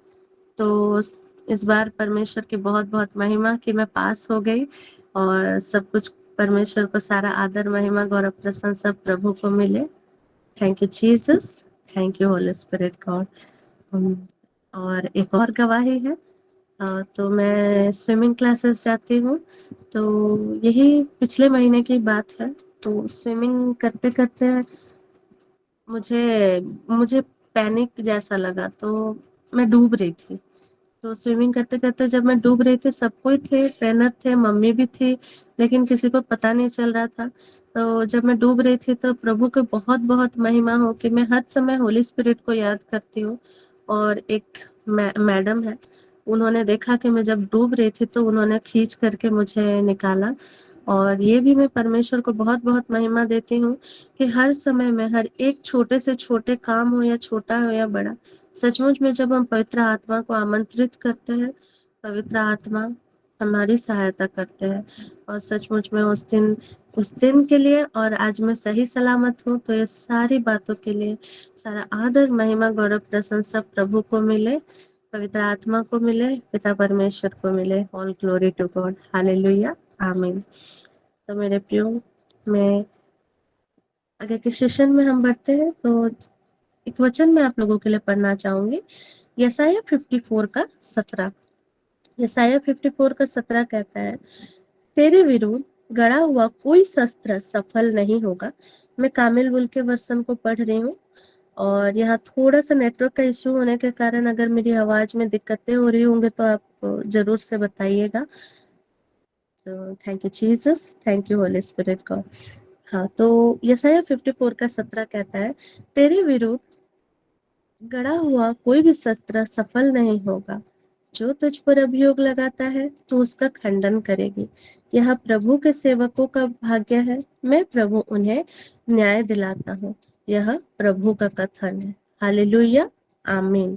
तो इस बार परमेश्वर की बहुत बहुत महिमा कि मैं पास हो गई, और सब कुछ परमेश्वर को सारा आदर महिमा गौरव प्रशंसा प्रभु को मिले। Thank you Jesus, thank you Holi spirit God. और एक और गवाही है। तो मैं स्विमिंग क्लासेस जाती हूँ। तो यही पिछले महीने की बात है। तो स्विमिंग करते करते मुझे मुझे पैनिक जैसा लगा, तो मैं डूब रही थी। तो स्विमिंग करते करते जब मैं डूब रही थी, सब कोई थे, ट्रेनर थे, मम्मी भी थी, लेकिन किसी को पता नहीं चल रहा था। तो जब मैं डूब रही थी तो प्रभु की बहुत बहुत महिमा हो कि मैं हर समय होली स्पिरिट को याद करती हूँ। और एक मैडम है, उन्होंने देखा कि मैं जब डूब रही थी तो उन्होंने खींच करके मुझे निकाला। और ये भी मैं परमेश्वर को बहुत बहुत महिमा देती हूँ कि हर समय में हर एक छोटे से छोटे काम हो या छोटा हो या बड़ा, सचमुच में जब हम पवित्र आत्मा को आमंत्रित करते हैं, पवित्र आत्मा हमारी सहायता करते हैं। और सचमुच में उस दिन के लिए, और आज मैं सही सलामत हूँ, तो ये सारी बातों के लिए सारा आदर महिमा गौरव प्रशंसा प्रभु को मिले, पवित्र आत्मा को मिले, पिता परमेश्वर को मिले। All glory to God, hallelujah, आमीन। तो मेरे प्रियो, मैं आगे के सेशन में हम बढ़ते हैं। तो एक वचन मैं आप लोगों के लिए पढ़ना चाहूंगी, यसाया 54 का 17। यसाया 54 का 17 कहता है, तेरे विरुद्ध गड़ा हुआ कोई शस्त्र सफल नहीं होगा। मैं कामिल बुल के वर्सन को पढ़ रही हूँ, और यहाँ थोड़ा सा नेटवर्क का इश्यू होने के कारण अगर मेरी आवाज में दिक्कतें हो रही होंगे तो आप जरूर से बताइएगा। तो thank you Jesus, thank you Holi spirit God. हाँ, तो यसाया 54 का 17 कहता है, तेरे विरुद्ध गड़ा हुआ कोई भी शस्त्र सफल नहीं होगा। जो तुझ पर अभियोग लगाता है तो उसका खंडन करेगी। यह प्रभु के सेवकों का भाग्य है, मैं प्रभु उन्हें न्याय दिलाता हूँ। यह प्रभु का कथन है। हालेलुया, आमीन।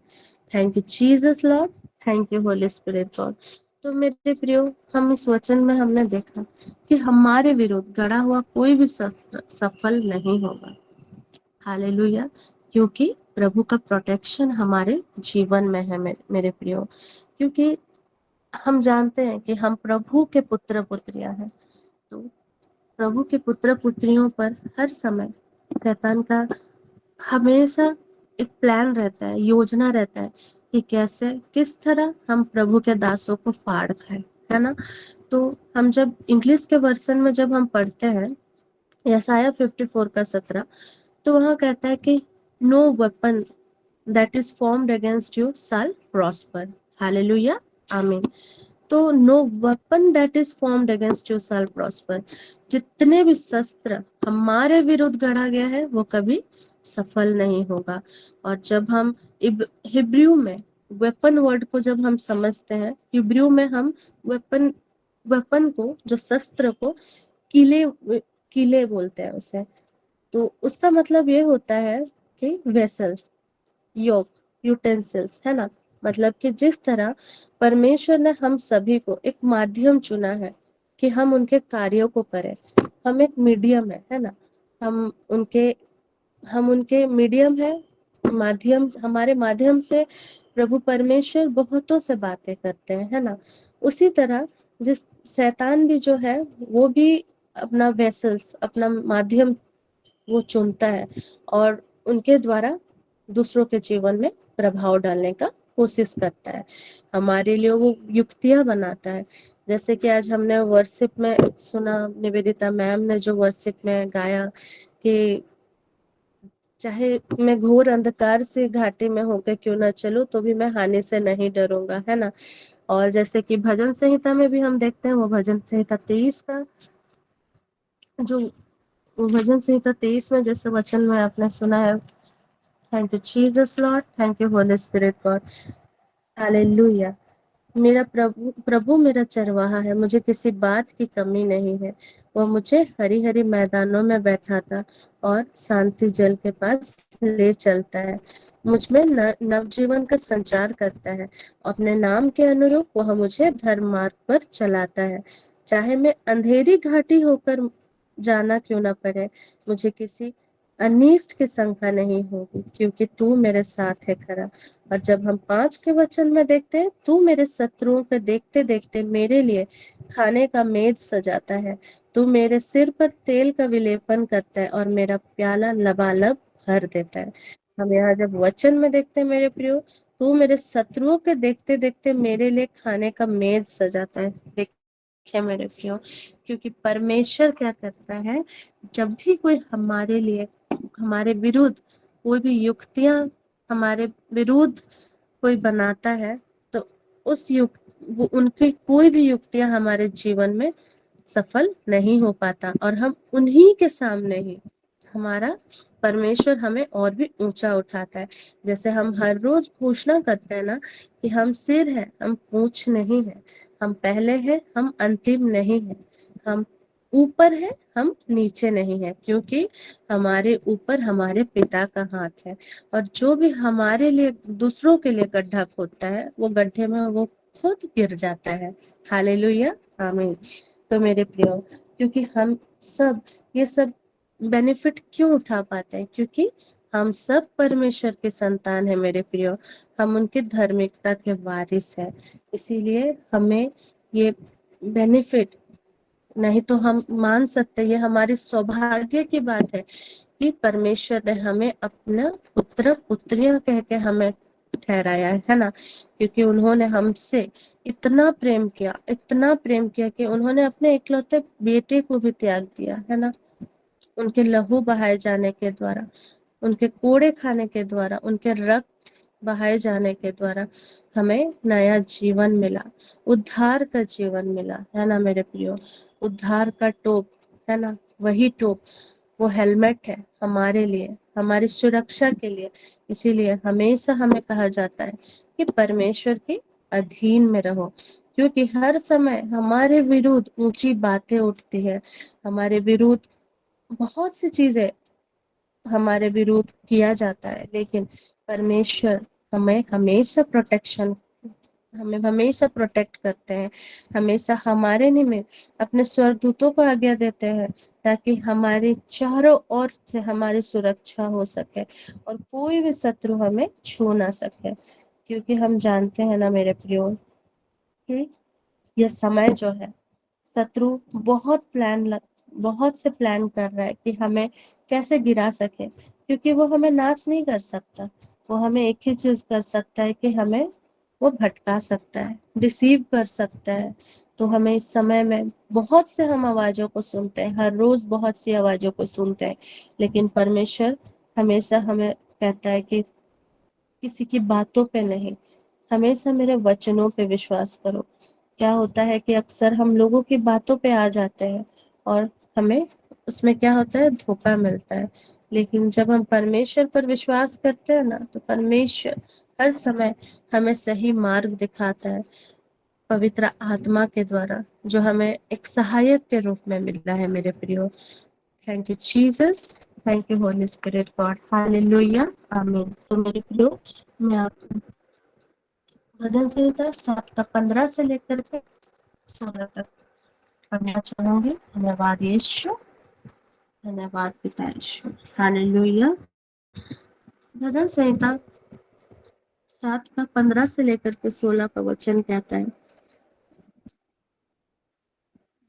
Thank you Jesus Lord, thank you Holi spirit God. तो मेरे प्रियो, हम इस वचन में हमने देखा कि हमारे विरुद्ध गड़ा हुआ कोई भी शस्त्र सफल नहीं होगा। हालेलुया, क्योंकि प्रभु का प्रोटेक्शन हमारे जीवन में है मेरे प्रियो। क्योंकि हम जानते हैं कि हम प्रभु के पुत्र पुत्रियां हैं, तो प्रभु के पुत्र पुत्रियों पर हर समय शैतान का हमेशा एक प्लान रहता है, योजना रहता है कि कैसे किस तरह हम प्रभु के दासों को फाड़ खाए, है ना। तो हम जब इंग्लिश के वर्जन में जब हम पढ़ते हैं यसाया 54 का 17, तो वहां कहता है कि no weapon that is formed against you shall prosper. Hallelujah, आमीन। तो no weapon that is formed against you shall prosper. जितने भी शस्त्र हमारे विरुद्ध गढ़ा गया है वो कभी सफल नहीं होगा। और जब हम हिब्रू में वेपन वर्ड को जब हम समझते हैं, हिब्रू में हम वेपन वेपन को, जो शस्त्र को, किले किले बोलते हैं उसे। तो उसका मतलब ये होता है कि वेसल्स, योग, यूटेंसिल्स, है ना। मतलब कि जिस तरह परमेश्वर ने हम सभी को एक माध्यम चुना है कि हम उनके कार्यों को करें, हम एक मीडियम है ना। हम उनके मीडियम है, माध्यम, हमारे माध्यम से प्रभु परमेश्वर बहुतों से बातें करते हैं, है ना। उसी तरह जिस शैतान भी जो है वो भी अपना वेसल्स, अपना माध्यम वो चुनता है और उनके द्वारा दूसरों के जीवन में प्रभाव डालने का कोशिश करता है। हमारे लिए वो युक्तियां बनाता है। जैसे कि आज हमने वर्शिप में सुना, निवेदिता मैम ने जो वर्शिप में गाया कि चाहे मैं घोर अंधकार से घाटी में होकर क्यों ना चलूं तो भी मैं हानि से नहीं डरूंगा, है ना। और जैसे कि भजन संहिता में भी हम देखते हैं, वो भजन संहिता 23 का जो भजन संहिता 23 में जैसे वचन में आपने सुना है, thank you Jesus Lord, thank you Holi spirit God, hallelujah. मेरा प्रभु मेरा चरवाहा है, मुझे किसी बात की कमी नहीं है। वह मुझे हरी हरी मैदानों में बैठाता और शांति जल के पास ले चलता है। मुझ में नवजीवन का संचार करता है। अपने नाम के अनुरूप वह मुझे धर्म मार्ग पर चलाता है। चाहे मैं अंधेरी घाटी होकर जाना क्यों ना पड़े, मुझे किसी अनिष्ट की शंका नहीं होगी, क्योंकि तू मेरे साथ है खरा। और जब हम 5 के वचन में देखते हैं, तू मेरे शत्रुओं को देखते देखते मेरे लिए खाने का मेज सजाता है। तू मेरे सिर पर तेल का विलेपन करता है और मेरा प्याला लबालब भर देता है। हम यहाँ जब वचन में देखते हैं मेरे प्रियो, तू मेरे शत्रुओं के देखते देखते मेरे लिए खाने का मेज सजाता है। देखिए मेरे प्रियो, क्योंकि परमेश्वर क्या करता है, जब भी कोई हमारे लिए, हमारे विरुद्ध कोई भी युक्तियां हमारे विरुद्ध कोई बनाता है, तो उस उनकी कोई भी युक्तियां हमारे जीवन में सफल नहीं हो पाता। और हम उन्हीं के सामने ही हमारा परमेश्वर हमें और भी ऊंचा उठाता है। जैसे हम हर रोज घोषणा करते हैं ना कि हम सिर हैं, हम पूंछ नहीं है, हम पहले हैं, हम अंतिम नहीं है, हम ऊपर है, हम नीचे नहीं है, क्योंकि हमारे ऊपर हमारे पिता का हाथ है। और जो भी हमारे लिए दूसरों के लिए गड्ढा खोदता है, वो गड्ढे में वो खुद गिर जाता है। हालेलुया, आमीन। तो मेरे प्रियो, क्योंकि हम सब ये सब बेनिफिट क्यों उठा पाते हैं, क्योंकि हम सब परमेश्वर के संतान है मेरे प्रियो, हम उनकी धार्मिकता के वारिस है। इसीलिए हमें ये बेनिफिट, नहीं तो हम मान सकते ये हमारी सौभाग्य की बात है कि परमेश्वर ने हमें अपना पुत्र पुत्रियां कह के हमें ठहराया है ना, क्योंकि उन्होंने हमसे इतना प्रेम किया कि उन्होंने अपने इकलौते बेटे को भी त्याग दिया है ना। उनके लहू बहाए जाने के द्वारा, उनके कोड़े खाने के द्वारा, उनके रक्त बहाए जाने के द्वारा हमें नया जीवन मिला, उद्धार का जीवन मिला है ना मेरे प्रियो। उद्धार का टोप है ना, वही टोप, वो हेलमेट है हमारे लिए, हमारी सुरक्षा के लिए। इसीलिए हमेशा हमें कहा जाता है कि परमेश्वर के अधीन में रहो, क्योंकि हर समय हमारे विरुद्ध ऊंची बातें उठती है, हमारे विरुद्ध बहुत सी चीजें हमारे विरुद्ध किया जाता है, लेकिन परमेश्वर हमें हमेशा प्रोटेक्ट करते हैं, हमेशा हमारे निमित्त अपने स्वर्गदूतों को आज्ञा देते हैं, ताकि हमारे चारों ओर से हमारी सुरक्षा हो सके और कोई भी शत्रु हमें छू ना सके। क्योंकि हम जानते हैं ना मेरे प्रियो कि यह समय जो है, शत्रु बहुत से प्लान कर रहा है कि हमें कैसे गिरा सके, क्योंकि वो हमें नाश नहीं कर सकता। वो हमें एक ही चीज कर सकता है कि हमें वो भटका सकता है, डिसीव कर सकता है। तो हमें इस समय में बहुत से हम आवाजों को सुनते हैं, हर रोज बहुत सी आवाजों को सुनते हैं, लेकिन परमेश्वर हमेशा हमें कहता है कि किसी की बातों पे नहीं, हमेशा मेरे वचनों पे विश्वास करो। क्या होता है कि अक्सर हम लोगों की बातों पे आ जाते हैं और हमें उसमें क्या होता है, धोखा मिलता है। लेकिन जब हम परमेश्वर पर विश्वास करते हैं ना, तो परमेश्वर हर समय हमें सही मार्ग दिखाता है, पवित्र आत्मा के द्वारा, जो हमें एक सहायक के रूप में मिलता है मेरे प्रियो। Thank you Jesus, thank you Holi spirit God, hallelujah, आमीन। तो मेरे प्रियो, मैं आपको भजन संहिता 7 का 15 से लेकर के 16 तक पढ़ना चाहूंगी। धन्यवाद यीशु, धन्यवाद पिता यीशु, हालेलुया। भजन संहिता 7 का 15 से लेकर के 16 का वचन कहता है,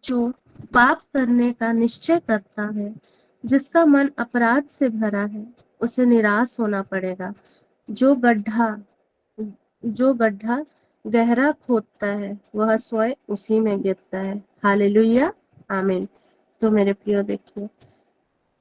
जो पाप करने का निश्चय करता है, जिसका मन अपराध से भरा है, उसे निराश होना पड़ेगा। जो गड्ढा गहरा खोदता है, वह स्वयं उसी में गिरता है। हालेलुया, आमीन। तो मेरे प्रियो देखिए,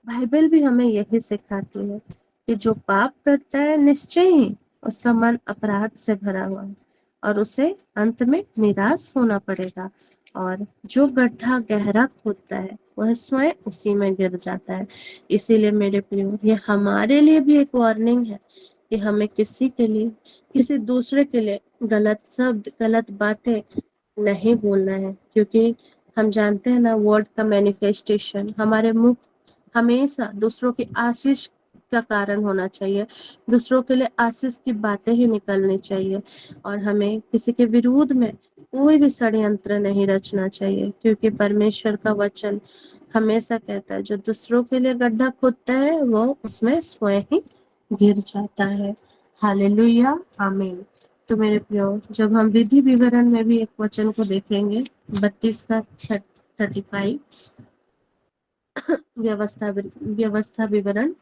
बाइबल भी हमें यही सिखाती है कि जो पाप करता है, निश्चय ही उसका मन अपराध से भरा हुआ है और उसे अंत में निराश होना पड़ेगा। और जो गड्ढा गहरा खोदता है, वह स्वयं उसी में गिर जाता है। इसीलिए मेरे प्रियो, ये हमारे लिए भी एक वार्निंग है कि हमें किसी दूसरे के लिए गलत शब्द, गलत बातें नहीं बोलना है, क्योंकि हम जानते हैं ना, वर्ड का मैनिफेस्टेशन, हमारे मुख हमेशा दूसरों की आशीष का कारण होना चाहिए, दूसरों के लिए आशीष की बातें ही निकलनी चाहिए। और हमें किसी के विरोध में कोई भी षड्यंत्र नहीं रचना चाहिए, क्योंकि परमेश्वर का वचन हमेशा कहता है, जो दूसरों के लिए गड्ढा खोदता है, वो उसमें स्वयं ही गिर जाता है। हालेलुया, आमीन। तो मेरे प्रियो, जब हम विधि विवरण में भी एक वचन को देखेंगे, 32 का 35, व्यवस्था विवरण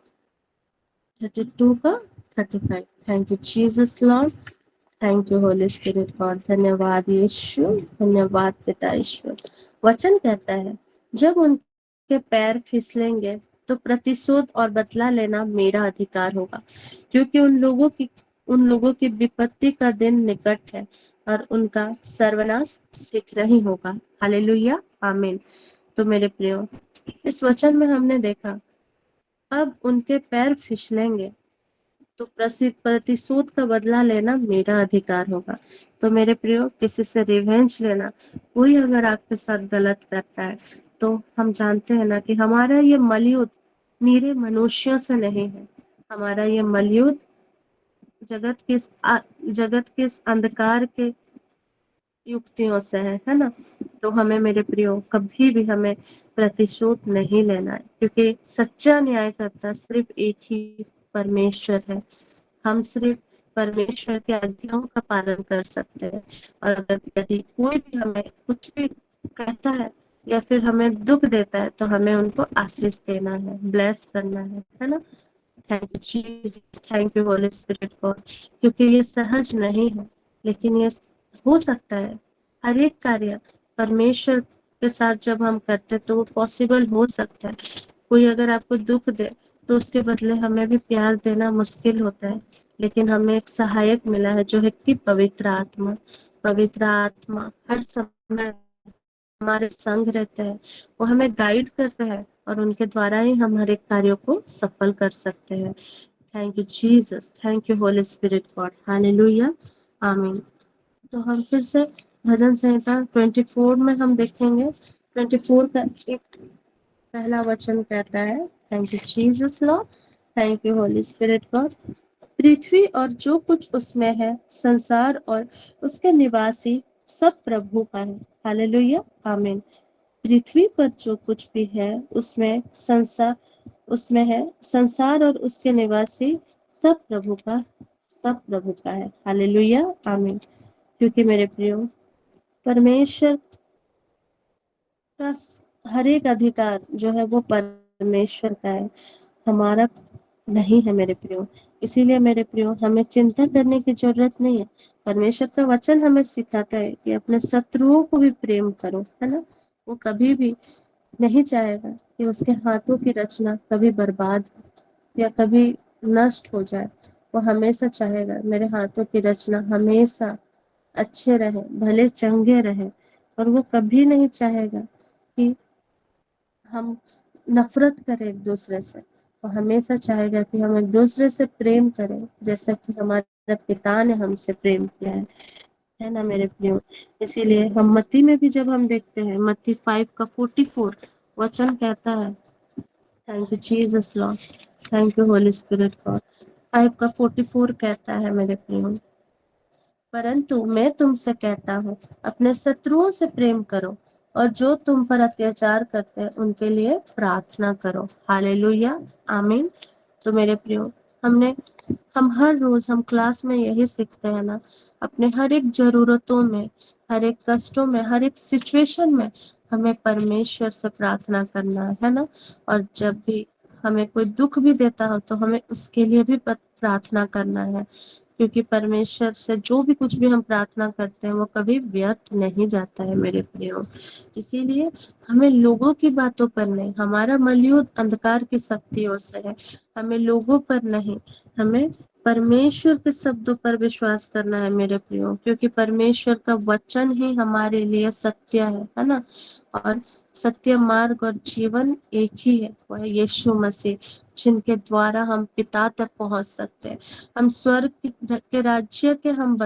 32 का 35। Thank you Jesus Lord, thank you Holi spirit God, धन्यवाद यीशु, धन्यवाद पिता ईश्वर। वचन कहता है, जब उनके पैर फिसलेंगे, तो प्रतिशोध और बदला लेना मेरा अधिकार होगा, क्योंकि उन लोगों की विपत्ति का दिन निकट है और उनका सर्वनाश शीघ्र ही होगा। हालेलुया, आमीन। तो मेरे प्रियो, इस वचन में हमने देखा, अब उनके पैर फिसलेंगे तो प्रतिशोध का बदला लेना मेरा अधिकार होगा। तो मेरे प्रियो, किसी से रिवेंज लेना, कोई अगर आपके साथ गलत करता है, तो हम जानते हैं ना कि हमारा ये मलयुद्ध निरे मनुष्यों से नहीं है, हमारा ये मलयुद्ध जगत के इस अंधकार के युक्तियों से है ना। तो हमें मेरे प्रियो, कभी भी हमें प्रतिशोध नहीं लेना है, क्योंकि सच्चा न्यायकर्ता सिर्फ एक ही परमेश्वर है। हम सिर्फ परमेश्वर के आज्ञाओं का पालन कर सकते हैं। और अगर यदि कोई भी हमें कुछ भी कहता है या फिर हमें दुख देता है, तो हमें उनको आशीष देना है, ब्लेस करना है ना। Thank you Jesus, thank you Holi spirit God, क्योंकि ये सहज नहीं है, लेकिन ये हो सकता है। हर एक कार्य परमेश्वर के साथ जब हम करते हैं तो वो पॉसिबल हो सकता है। कोई अगर आपको दुख दे तो उसके बदले हमें भी प्यार देना मुश्किल होता है, लेकिन हमें एक सहायक मिला है जो है कि पवित्र आत्मा। पवित्र आत्मा हर समय हमारे संग रहते हैं, वो हमें गाइड कर रहे हैं और उनके द्वारा ही हम हर एक कार्यों को सफल कर सकते हैं। Thank you Jesus, thank you Holi spirit God, hallelujah, आमीन। तो हम फिर से भजन संहिता 24 में हम देखेंगे। 24 का एक पहला वचन कहता है, thank you Jesus Lord, thank you Holi spirit God. पृथ्वी और जो कुछ उसमें है, संसार और उसके निवासी सब प्रभु का है, हालेलुया, आमीन। पृथ्वी पर जो कुछ भी है उसमें है संसार और उसके निवासी सब प्रभु का है, हालेलुया, आमीन। क्योंकि मेरे प्रियो, परमेश्वर का हर एक अधिकार जो है वो परमेश्वर का है, हमारा नहीं है मेरे प्रियो। इसीलिए मेरे प्रियो, हमें चिंता करने की जरूरत नहीं है। परमेश्वर का वचन हमें सिखाता है कि अपने शत्रुओं को भी प्रेम करो, है ना। वो कभी भी नहीं चाहेगा कि उसके हाथों की रचना कभी बर्बाद हो या कभी नष्ट हो जाए। वो हमेशा चाहेगा मेरे हाथों की रचना हमेशा अच्छे रहे, भले चंगे रहे। और वो कभी नहीं चाहेगा कि हम नफरत करें एक दूसरे से। वो हमेशा चाहेगा कि हम एक दूसरे से प्रेम करें, जैसा कि हमारे पिता ने हमसे प्रेम किया है ना मेरे प्रियो। इसीलिए हम मत्ती में भी जब हम देखते हैं, मत्ती 5 का 44 वचन कहता है, thank you Jesus Lord, thank you Holi spirit God. 5 का 44 कहता है मेरे प्रियो, परंतु मैं तुमसे कहता हूँ, अपने शत्रुओं से प्रेम करो और जो तुम पर अत्याचार करते हैं उनके लिए प्रार्थना करो, हालेलुया, आमीन। तो मेरे प्रियो, हम हर रोज हम क्लास में यही सीखते हैं ना, अपने हर एक जरूरतों में, हर एक कष्टों में, हर एक सिचुएशन में हमें परमेश्वर से प्रार्थना करना है ना। और जब भी हमें कोई दुख भी देता हो तो हमें उसके लिए भी प्रार्थना करना है, क्योंकि परमेश्वर से जो भी कुछ भी हम प्रार्थना करते हैं वो कभी व्यर्थ नहीं जाता है मेरे प्रियो। इसीलिए हमें लोगों की बातों पर नहीं, हमारा मलयुद्ध अंधकार की शक्तियों से है, हमें लोगों पर नहीं, हमें परमेश्वर के शब्दों पर विश्वास करना है मेरे प्रियो, क्योंकि परमेश्वर का वचन ही हमारे लिए सत्य है ना। और सत्य मार्ग और जीवन एक ही है, वह है यीशु मसीह, जिनके द्वारा हम पिता तक पहुंच सकते हैं। हम स्वर्ग के राज्य के हम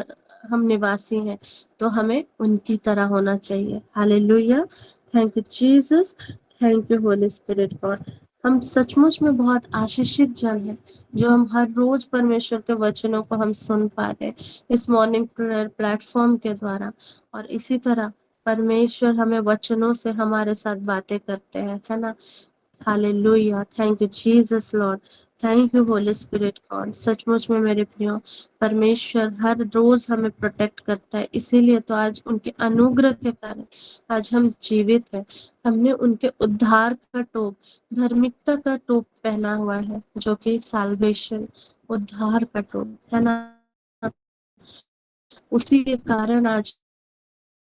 निवासी हैं, तो हमें उनकी तरह होना चाहिए, hallelujah, thank you Jesus, thank you Holi spirit God. हम सचमुच में बहुत आशीषित जन हैं, जो हम हर रोज परमेश्वर के वचनों को हम सुन पा रहे हैं इस मॉर्निंग प्रेयर प्लेटफॉर्म के द्वारा। और इसी तरह परमेश्वर हमें वचनों से हमारे साथ बातें करते हैं, है ना। Hallelujah, thank you Jesus Lord, thank you Holi spirit God. सचमुच में मेरे प्रियो, परमेश्वर हर रोज हमें प्रोटेक्ट करता है, इसीलिए तो आज उनके अनुग्रह के कारण आज हम जीवित हैं। हमने उनके उद्धार का टोप, धार्मिकता का टोप पहना हुआ है, जो कि साल्वेशन, उद्धार का टोप है ना। उसी के कारण आज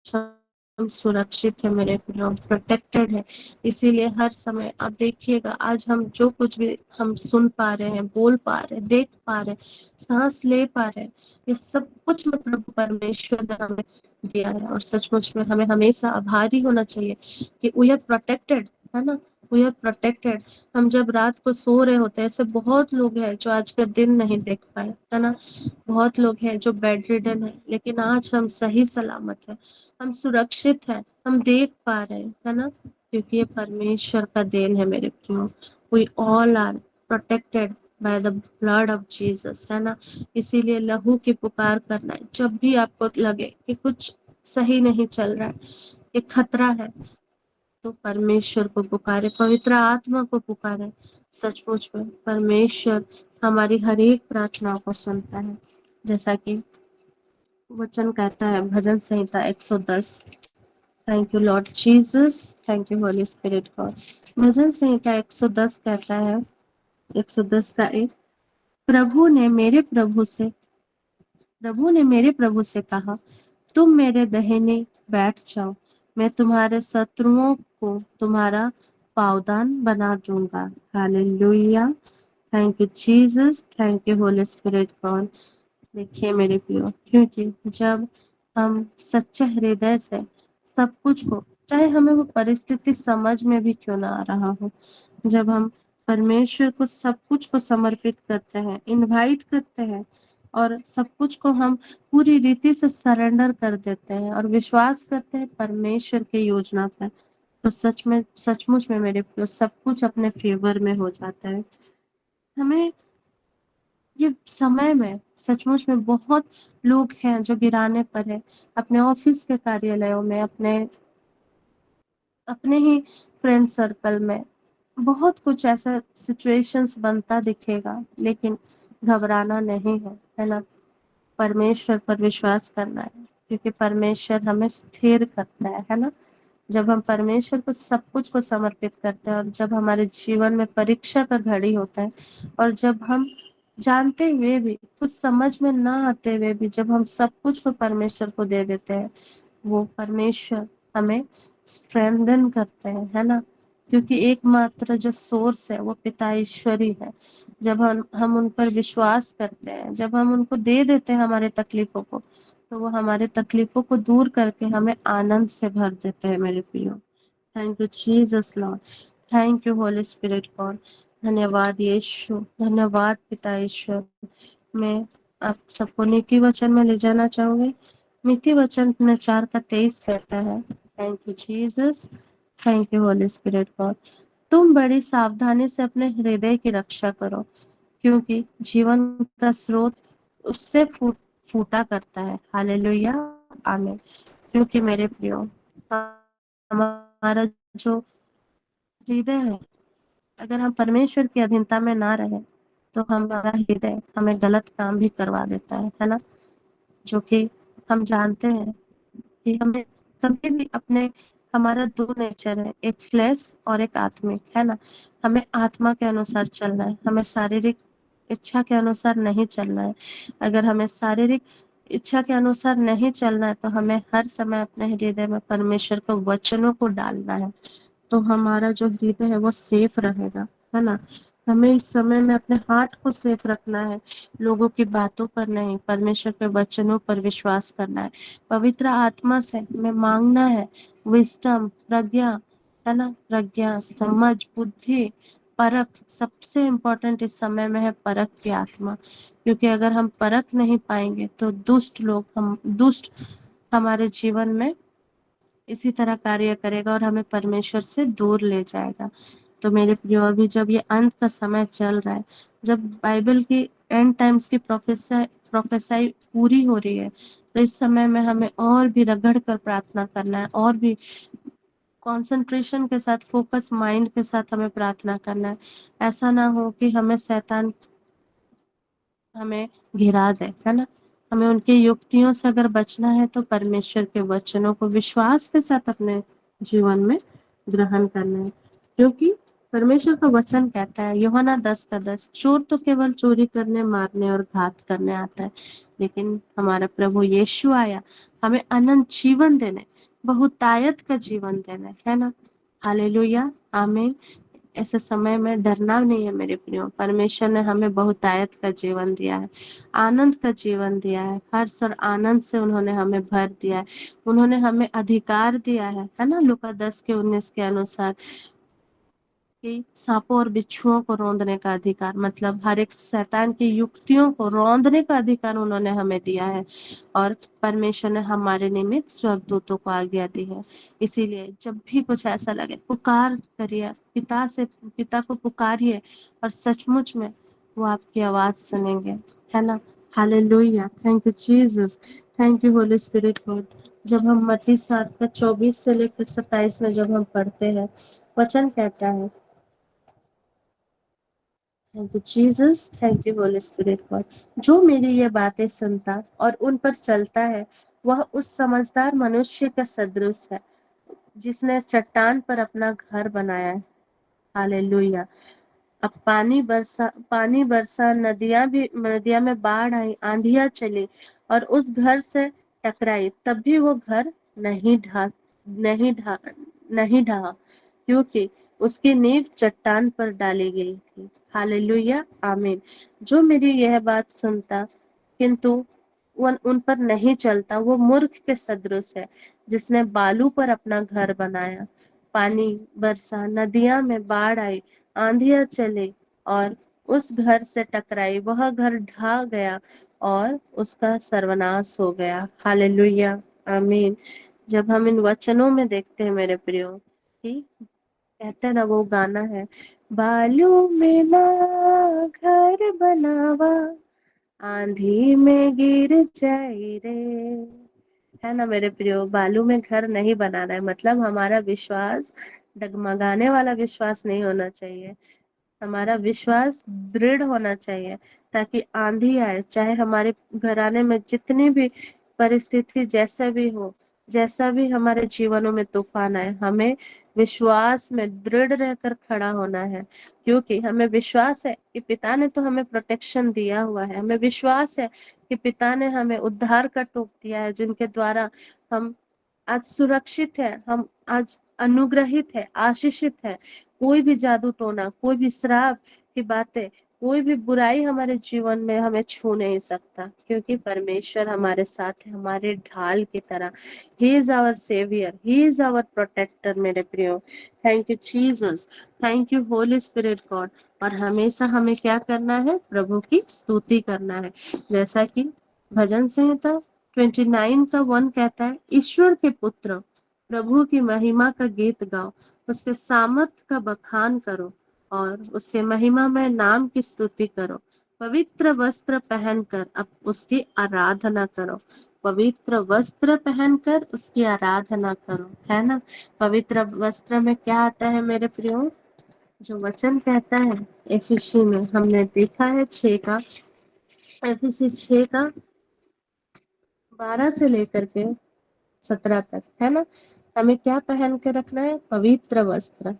हम सुरक्षित है मेरे प्रियो, प्रोटेक्टेड है। इसीलिए हर समय आप देखिएगा, आज हम जो कुछ भी हम सुन पा रहे हैं, बोल पा रहे हैं, देख पा रहे हैं, सांस ले पा रहे हैं, ये सब कुछ में प्रभु परमेश्वर ने हमें दिया है। और सचमुच में हमें हमेशा आभारी होना चाहिए कि वी आर प्रोटेक्टेड, है ना, वी आर प्रोटेक्टेड। हम जब रात को सो रहे होते हैं, ऐसे बहुत लोग हैं जो आज का दिन नहीं देख पाए, है ना। बहुत लोग हैं जो बेड रिडन है, लेकिन आज हम सही सलामत है, हम सुरक्षित हैं, हम देख पा रहे हैं, है ना, क्योंकि ये परमेश्वर का देन है मेरे प्रियो। We all are protected by the blood of Jesus, है ना। इसीलिए लहू की पुकार करना है, जब भी आपको लगे कि कुछ सही नहीं चल रहा है, ये खतरा है, तो परमेश्वर को पुकारे, पवित्र आत्मा को पुकारे। सचमुच में परमेश्वर हमारी हर एक प्रार्थना को सुनता है, जैसा कि वचन कहता है भजन संहिता 110। Thank you lord Jesus, thank you Holi spirit God. भजन संहिता 110 कहता है, 110 का 1, प्रभु ने मेरे प्रभु से कहा, तुम मेरे दाहिने बैठ जाओ, मैं तुम्हारे शत्रुओं को तुम्हारा पावदान बना दूंगा। Hallelujah. Thank you Jesus, thank you Holi spirit God. देखिए मेरे प्रियो, क्योंकि जब हम सच्चे हृदय से सब कुछ हो, चाहे हमें वो परिस्थिति समझ में भी क्यों ना आ रहा हो, जब हम परमेश्वर को सब कुछ को समर्पित करते हैं, इनवाइट करते हैं और सब कुछ को हम पूरी रीति से सरेंडर कर देते हैं और विश्वास करते हैं परमेश्वर की योजना पर, तो सचमुच में मेरे प्रियो सब कुछ अपने फेवर में हो जाता है। हमें ये समय में सचमुच में बहुत लोग हैं जो गिराने पर है, अपने ऑफिस के कार्यालयों में, अपने ही फ्रेंड सर्कल में बहुत कुछ ऐसा सिचुएशंस बनता दिखेगा, लेकिन घबराना नहीं है ना। परमेश्वर पर विश्वास करना है, क्योंकि परमेश्वर हमें स्थिर करता है ना। जब हम परमेश्वर को सब कुछ को समर्पित करते हैं और जब हमारे जीवन में परीक्षा का घड़ी होता है और जब हम जानते हुए भी, कुछ समझ में ना आते हुए भी, जब हम सब कुछ को परमेश्वर को दे देते हैं, वो परमेश्वर हमें स्ट्रेंथन करते हैं, है ना। क्योंकि एकमात्र जो सोर्स है वो पिता ईश्वरी है। जब हम उन पर विश्वास करते हैं, जब हम उनको दे देते हैं हमारे तकलीफों को, तो वो हमारे तकलीफों को दूर करके हमें आनंद से भर देते हैं मेरे प्रियो। Thank you Jesus Lord, thank you Holi spirit God. धन्यवाद यीशु, धन्यवाद पिता ईश्वर। मैं आप सबको नीति वचन में ले जाना चाहूंगी। नीति वचन 4:23 कहता है, thank you Jesus, thank you Holi spirit God. तुम बड़ी सावधानी से अपने हृदय की रक्षा करो, क्योंकि जीवन का स्रोत उससे फूटा करता है। हालेलुया, आमीन। क्योंकि मेरे प्रियो, हमारा जो हृदय है, अगर हम परमेश्वर की अधीनता में ना रहे, तो हमारा हृदय हमें गलत काम भी करवा देता है ना। जो कि हम जानते हैं कि हमें कभी भी हमारा दो नेचर है, एक फ्लैश और एक आत्मिक, है ना। हमें आत्मा के अनुसार चलना है, हमें शारीरिक इच्छा के अनुसार नहीं चलना है। अगर हमें शारीरिक इच्छा के अनुसार नहीं चलना है, तो हमें हर समय अपने हृदय में परमेश्वर के वचनों को डालना है, तो हमारा जो हृदय है वो सेफ रहेगा, है ना। हमें इस समय में अपने हार्ट को सेफ रखना है, लोगों की बातों पर नहीं, परमेश्वर के वचनों पर विश्वास करना है, पवित्र आत्मा से हमें मांगना है विजडम, प्रज्ञा, है ना, प्रज्ञा, समझ, बुद्धि, परख। सबसे इम्पोर्टेंट इस समय में है परख की आत्मा, क्योंकि अगर हम परख नहीं पाएंगे तो दुष्ट हमारे जीवन में इसी तरह कार्य करेगा और हमें परमेश्वर से दूर ले जाएगा। तो मेरे प्रियो, अभी जब ये अंत का समय चल रहा है, जब बाइबल की एंड टाइम्स की प्रोफेसाई पूरी हो रही है, तो इस समय में हमें और भी रगड़ कर प्रार्थना करना है, और भी कंसंट्रेशन के साथ, फोकस माइंड के साथ हमें प्रार्थना करना है। ऐसा ना हो कि हमें शैतान हमें घिरा दे, है ना। हमें उनकी युक्तियों से अगर बचना है, तो परमेश्वर के वचनों को विश्वास के साथ अपने जीवन में ग्रहण करना है, क्योंकि परमेश्वर का वचन कहता है, यूहन्ना 10:10, चोर तो केवल चोरी करने, मारने और घात करने आता है, लेकिन हमारा प्रभु यीशु आया हमें अनंत जीवन देने, बहुतायत का जीवन देने, है ना। हालेलुया, आमीन। ऐसे समय में डरना नहीं है मेरे प्रियो। परमेश्वर ने हमें बहुतायत का जीवन दिया है, आनंद का जीवन दिया है, हर्ष और आनंद से उन्होंने हमें भर दिया है। उन्होंने हमें अधिकार दिया है ना, लूका 10:19 के अनुसार, कि सांपों और बिच्छुओं को रौंदने का अधिकार, मतलब हर एक शैतान की युक्तियों को रौंदने का अधिकार उन्होंने हमें दिया है। और परमेश्वर ने हमारे निमित्त स्वर्गदूतों को आज्ञा दी है। इसीलिए जब भी कुछ ऐसा लगे, पुकार करिए, पिता को पुकारिए, और सचमुच में वो आपकी आवाज सुनेंगे, है ना। Hallelujah, thank you Jesus, thank you Holi spirit God. जब हम मत्ती 7:24 से लेकर 27 में जब हम पढ़ते हैं, वचन कहता है, thank you Jesus, thank you Holi spirit God. जो मेरी ये बातें सुनता और उन पर चलता है, वह उस समझदार मनुष्य का सदृश है, जिसने चट्टान पर अपना घर बनाया है। हालेलुया। अब पानी बरसा, नदियां में बाढ़ आई, आंधियां चली और उस घर से टकराई, तब भी वो घर नहीं ढहा नहीं ढहा, क्योंकि उसकी नींव चट्टान पर डाली गई थी। हालेलुया, आमीन। जो मेरी यह बात सुनता किंतु उन पर नहीं चलता, वो मूर्ख के सदृश है, जिसने बालू पर अपना घर बनाया। पानी बरसा, नदियां में बाढ़ आई, आंधियां चली और उस घर से टकराई, वह घर ढह गया और उसका सर्वनाश हो गया। हालेलुया, आमीन। जब हम इन वचनों में देखते हैं मेरे प्रियो, कि कहते हैं ना, वो गाना है, बालू में ना घर बनावा, आंधी में गिर जाई रे। है ना मेरे प्रियो, बालू में घर नहीं बनाना है, मतलब हमारा विश्वास डगमगाने वाला विश्वास नहीं होना चाहिए। हमारा विश्वास दृढ़ होना चाहिए, ताकि आंधी आए, चाहे हमारे घराने में जितनी भी परिस्थिति जैसा भी हमारे जीवनों में तूफान आए, हमें विश्वास में दृढ़ रहकर खड़ा होना है, क्योंकि हमें विश्वास है कि पिता ने तो हमें प्रोटेक्शन दिया हुआ है। हमें विश्वास है कि पिता ने हमें उद्धार का टोप दिया है, जिनके द्वारा हम आज सुरक्षित है, हम आज अनुग्रहित है, आशीषित है। कोई भी जादू टोना, कोई भी श्राप की बातें, कोई भी बुराई हमारे जीवन में हमें छू नहीं सकता, क्योंकि परमेश्वर हमारे साथ है, हमारे ढाल की तरह। He is our saviour, he is our protector मेरे प्रियो। Thank you Jesus, thank you Holi spirit God. और हमेशा हमें क्या करना है? प्रभु की स्तुति करना है। जैसा कि भजन संहिता 29 का 1 कहता है, ईश्वर के पुत्र प्रभु की महिमा का गीत गाओ, उसके सामर्थ का बखान करो और उसके महिमा में नाम की स्तुति करो। पवित्र वस्त्र पहनकर अब उसकी आराधना करो। पवित्र वस्त्र पहनकर उसकी आराधना करो, है ना। पवित्र वस्त्र में क्या आता है मेरे प्रियो? जो वचन कहता है एफिसी में, हमने देखा है 6 का, एफिसी 6 का 12 से लेकर के 17 तक, है ना। हमें क्या पहन के रखना है? पवित्र वस्त्र,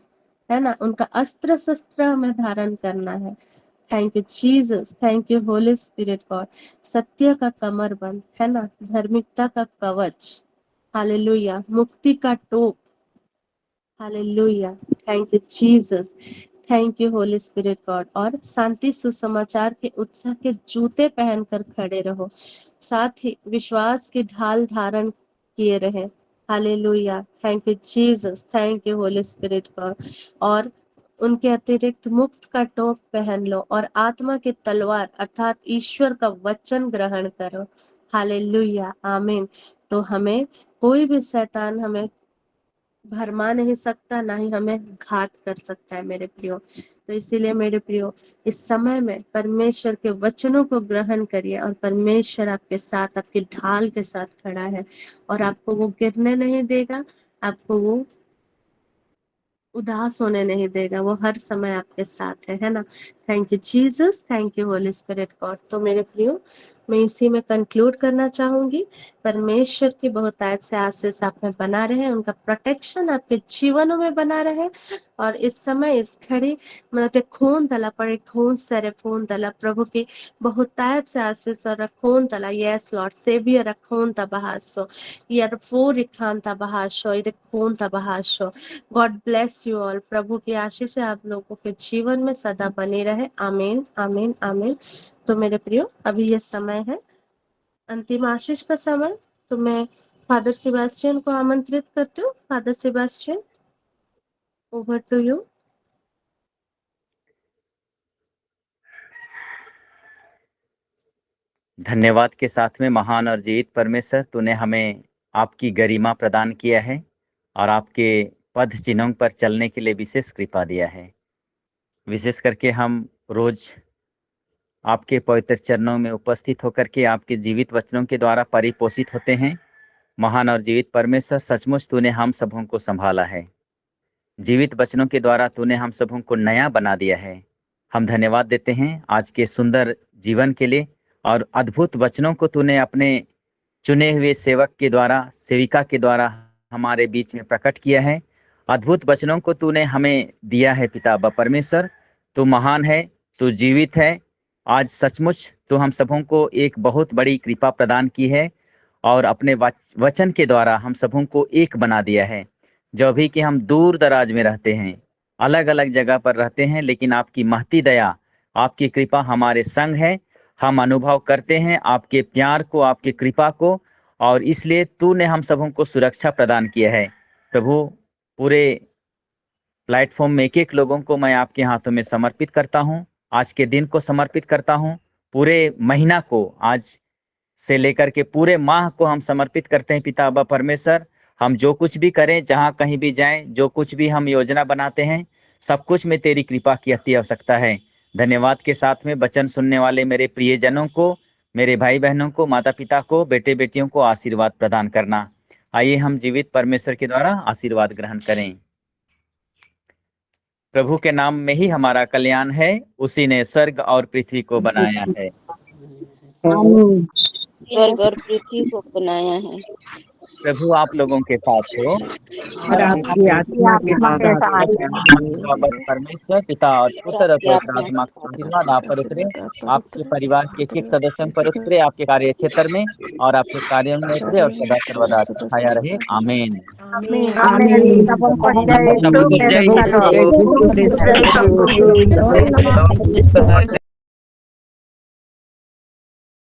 है ना। उनका अस्त्र शस्त्र हमें धारण करना है। Thank you Jesus, thank you Holi spirit God. सत्य का कमरबंद, है ना। धार्मिकता का कवच, हालेलुया। मुक्ति का टोप, hallelujah. Thank you Jesus, thank you Holi spirit God. और शांति सुसमाचार के उत्साह के जूते पहनकर खड़े रहो, साथ ही विश्वास की ढाल धारण किए रहे। Hallelujah, thank you Jesus, thank you Holi spirit God. और उनके अतिरिक्त मुक्त का टोप पहन लो और आत्मा की तलवार अर्थात ईश्वर का वचन ग्रहण करो। हालेलुया, आमीन। तो हमें कोई भी शैतान हमें भरमा नहीं सकता, ना ही हमें घात कर सकता है मेरे प्रियो। तो इसीलिए मेरे प्रियो, इस समय में परमेश्वर के वचनों को ग्रहण करिए और परमेश्वर आपके साथ, आपकी ढाल के साथ खड़ा है और आपको वो गिरने नहीं देगा, आपको वो उदास होने नहीं देगा, वो हर समय आपके साथ है ना। Thank you Jesus, thank you Holi spirit God. तो मेरे प्रियो, मैं इसी में कंक्लूड करना चाहूंगी। परमेश्वर की बहुतायत से आशीष आप में बना रहे, उनका प्रोटेक्शन आपके जीवनों में बना रहे। और इस समय इस घड़ी मतलब खून तला पड़े, खून सरे खून तला, प्रभु की बहुतायत से आशीष और खून तला, यस लॉर्ड सेवियर रखून तबाहासो यार फोर इखान तबाहासो इधर खून तबाहासो। God bless you all. प्रभु की आशीष आप लोगों के जीवन में सदा बनी रहे। आमीन, आमीन, आमीन। तो मेरे प्रियो, अभी ये समय है अंतिम आशीष का समय। तो मैं फादर सेबास्टियन को आमंत्रित करती हूँ। Father Sebastian, over to you. धन्यवाद के साथ में महान और जीवित परमेश्वर, तूने हमें आपकी गरिमा प्रदान किया है और आपके पद चिन्हों पर चलने के लिए विशेष कृपा दिया है। विशेष करके हम रोज आपके पवित्र चरणों में उपस्थित होकर के आपके जीवित वचनों के द्वारा परिपोषित होते हैं। महान और जीवित परमेश्वर, सचमुच तूने हम सबों को संभाला है। जीवित वचनों के द्वारा तूने हम सबों को नया बना दिया है। हम धन्यवाद देते हैं आज के सुंदर जीवन के लिए और अद्भुत वचनों को तूने अपने चुने हुए सेवक के द्वारा, सेविका के द्वारा हमारे बीच में प्रकट किया है। अद्भुत वचनों को तूने हमें दिया है पिता परमेश्वर। तू महान है, तू जीवित है। आज सचमुच तू हम सबों को एक बहुत बड़ी कृपा प्रदान की है और अपने वचन के द्वारा हम सबों को एक बना दिया है। जो भी कि हम दूर दराज में रहते हैं, अलग अलग जगह पर रहते हैं, लेकिन आपकी महती दया, आपकी कृपा हमारे संग है। हम अनुभव करते हैं आपके प्यार को, आपकी कृपा को, और इसलिए तूने हम सबों को सुरक्षा प्रदान किया है। प्रभु, पूरे प्लेटफॉर्म में एक एक लोगों को मैं आपके हाथों में समर्पित करता हूँ। आज के दिन को समर्पित करता हूँ, पूरे महीना को, आज से लेकर के पूरे माह को हम समर्पित करते हैं। पिता अब्बा परमेश्वर, हम जो कुछ भी करें, जहाँ कहीं भी जाएं, जो कुछ भी हम योजना बनाते हैं, सब कुछ में तेरी कृपा की अति आवश्यकता है। धन्यवाद के साथ में वचन सुनने वाले मेरे प्रियजनों को, मेरे भाई बहनों को, माता पिता को, बेटे बेटियों को आशीर्वाद प्रदान करना। आइए हम जीवित परमेश्वर के द्वारा आशीर्वाद ग्रहण करें। प्रभु के नाम में ही हमारा कल्याण है, उसी ने स्वर्ग और पृथ्वी को बनाया है। स्वर्ग और पृथ्वी को बनाया है। प्रभु आप लोगों के साथ हो और आपकी आत्मा के साथ परमेश्वर पिता और पुत्र और पवित्र आत्मा का आशीर्वाद आप पर उतरे, आपके परिवार के एक सदस्यों पर उतरे, आपके कार्य क्षेत्र में और आपके कार्यों में उतरे और सदा सर्वदा छाया रहे। आमीन। आमीन।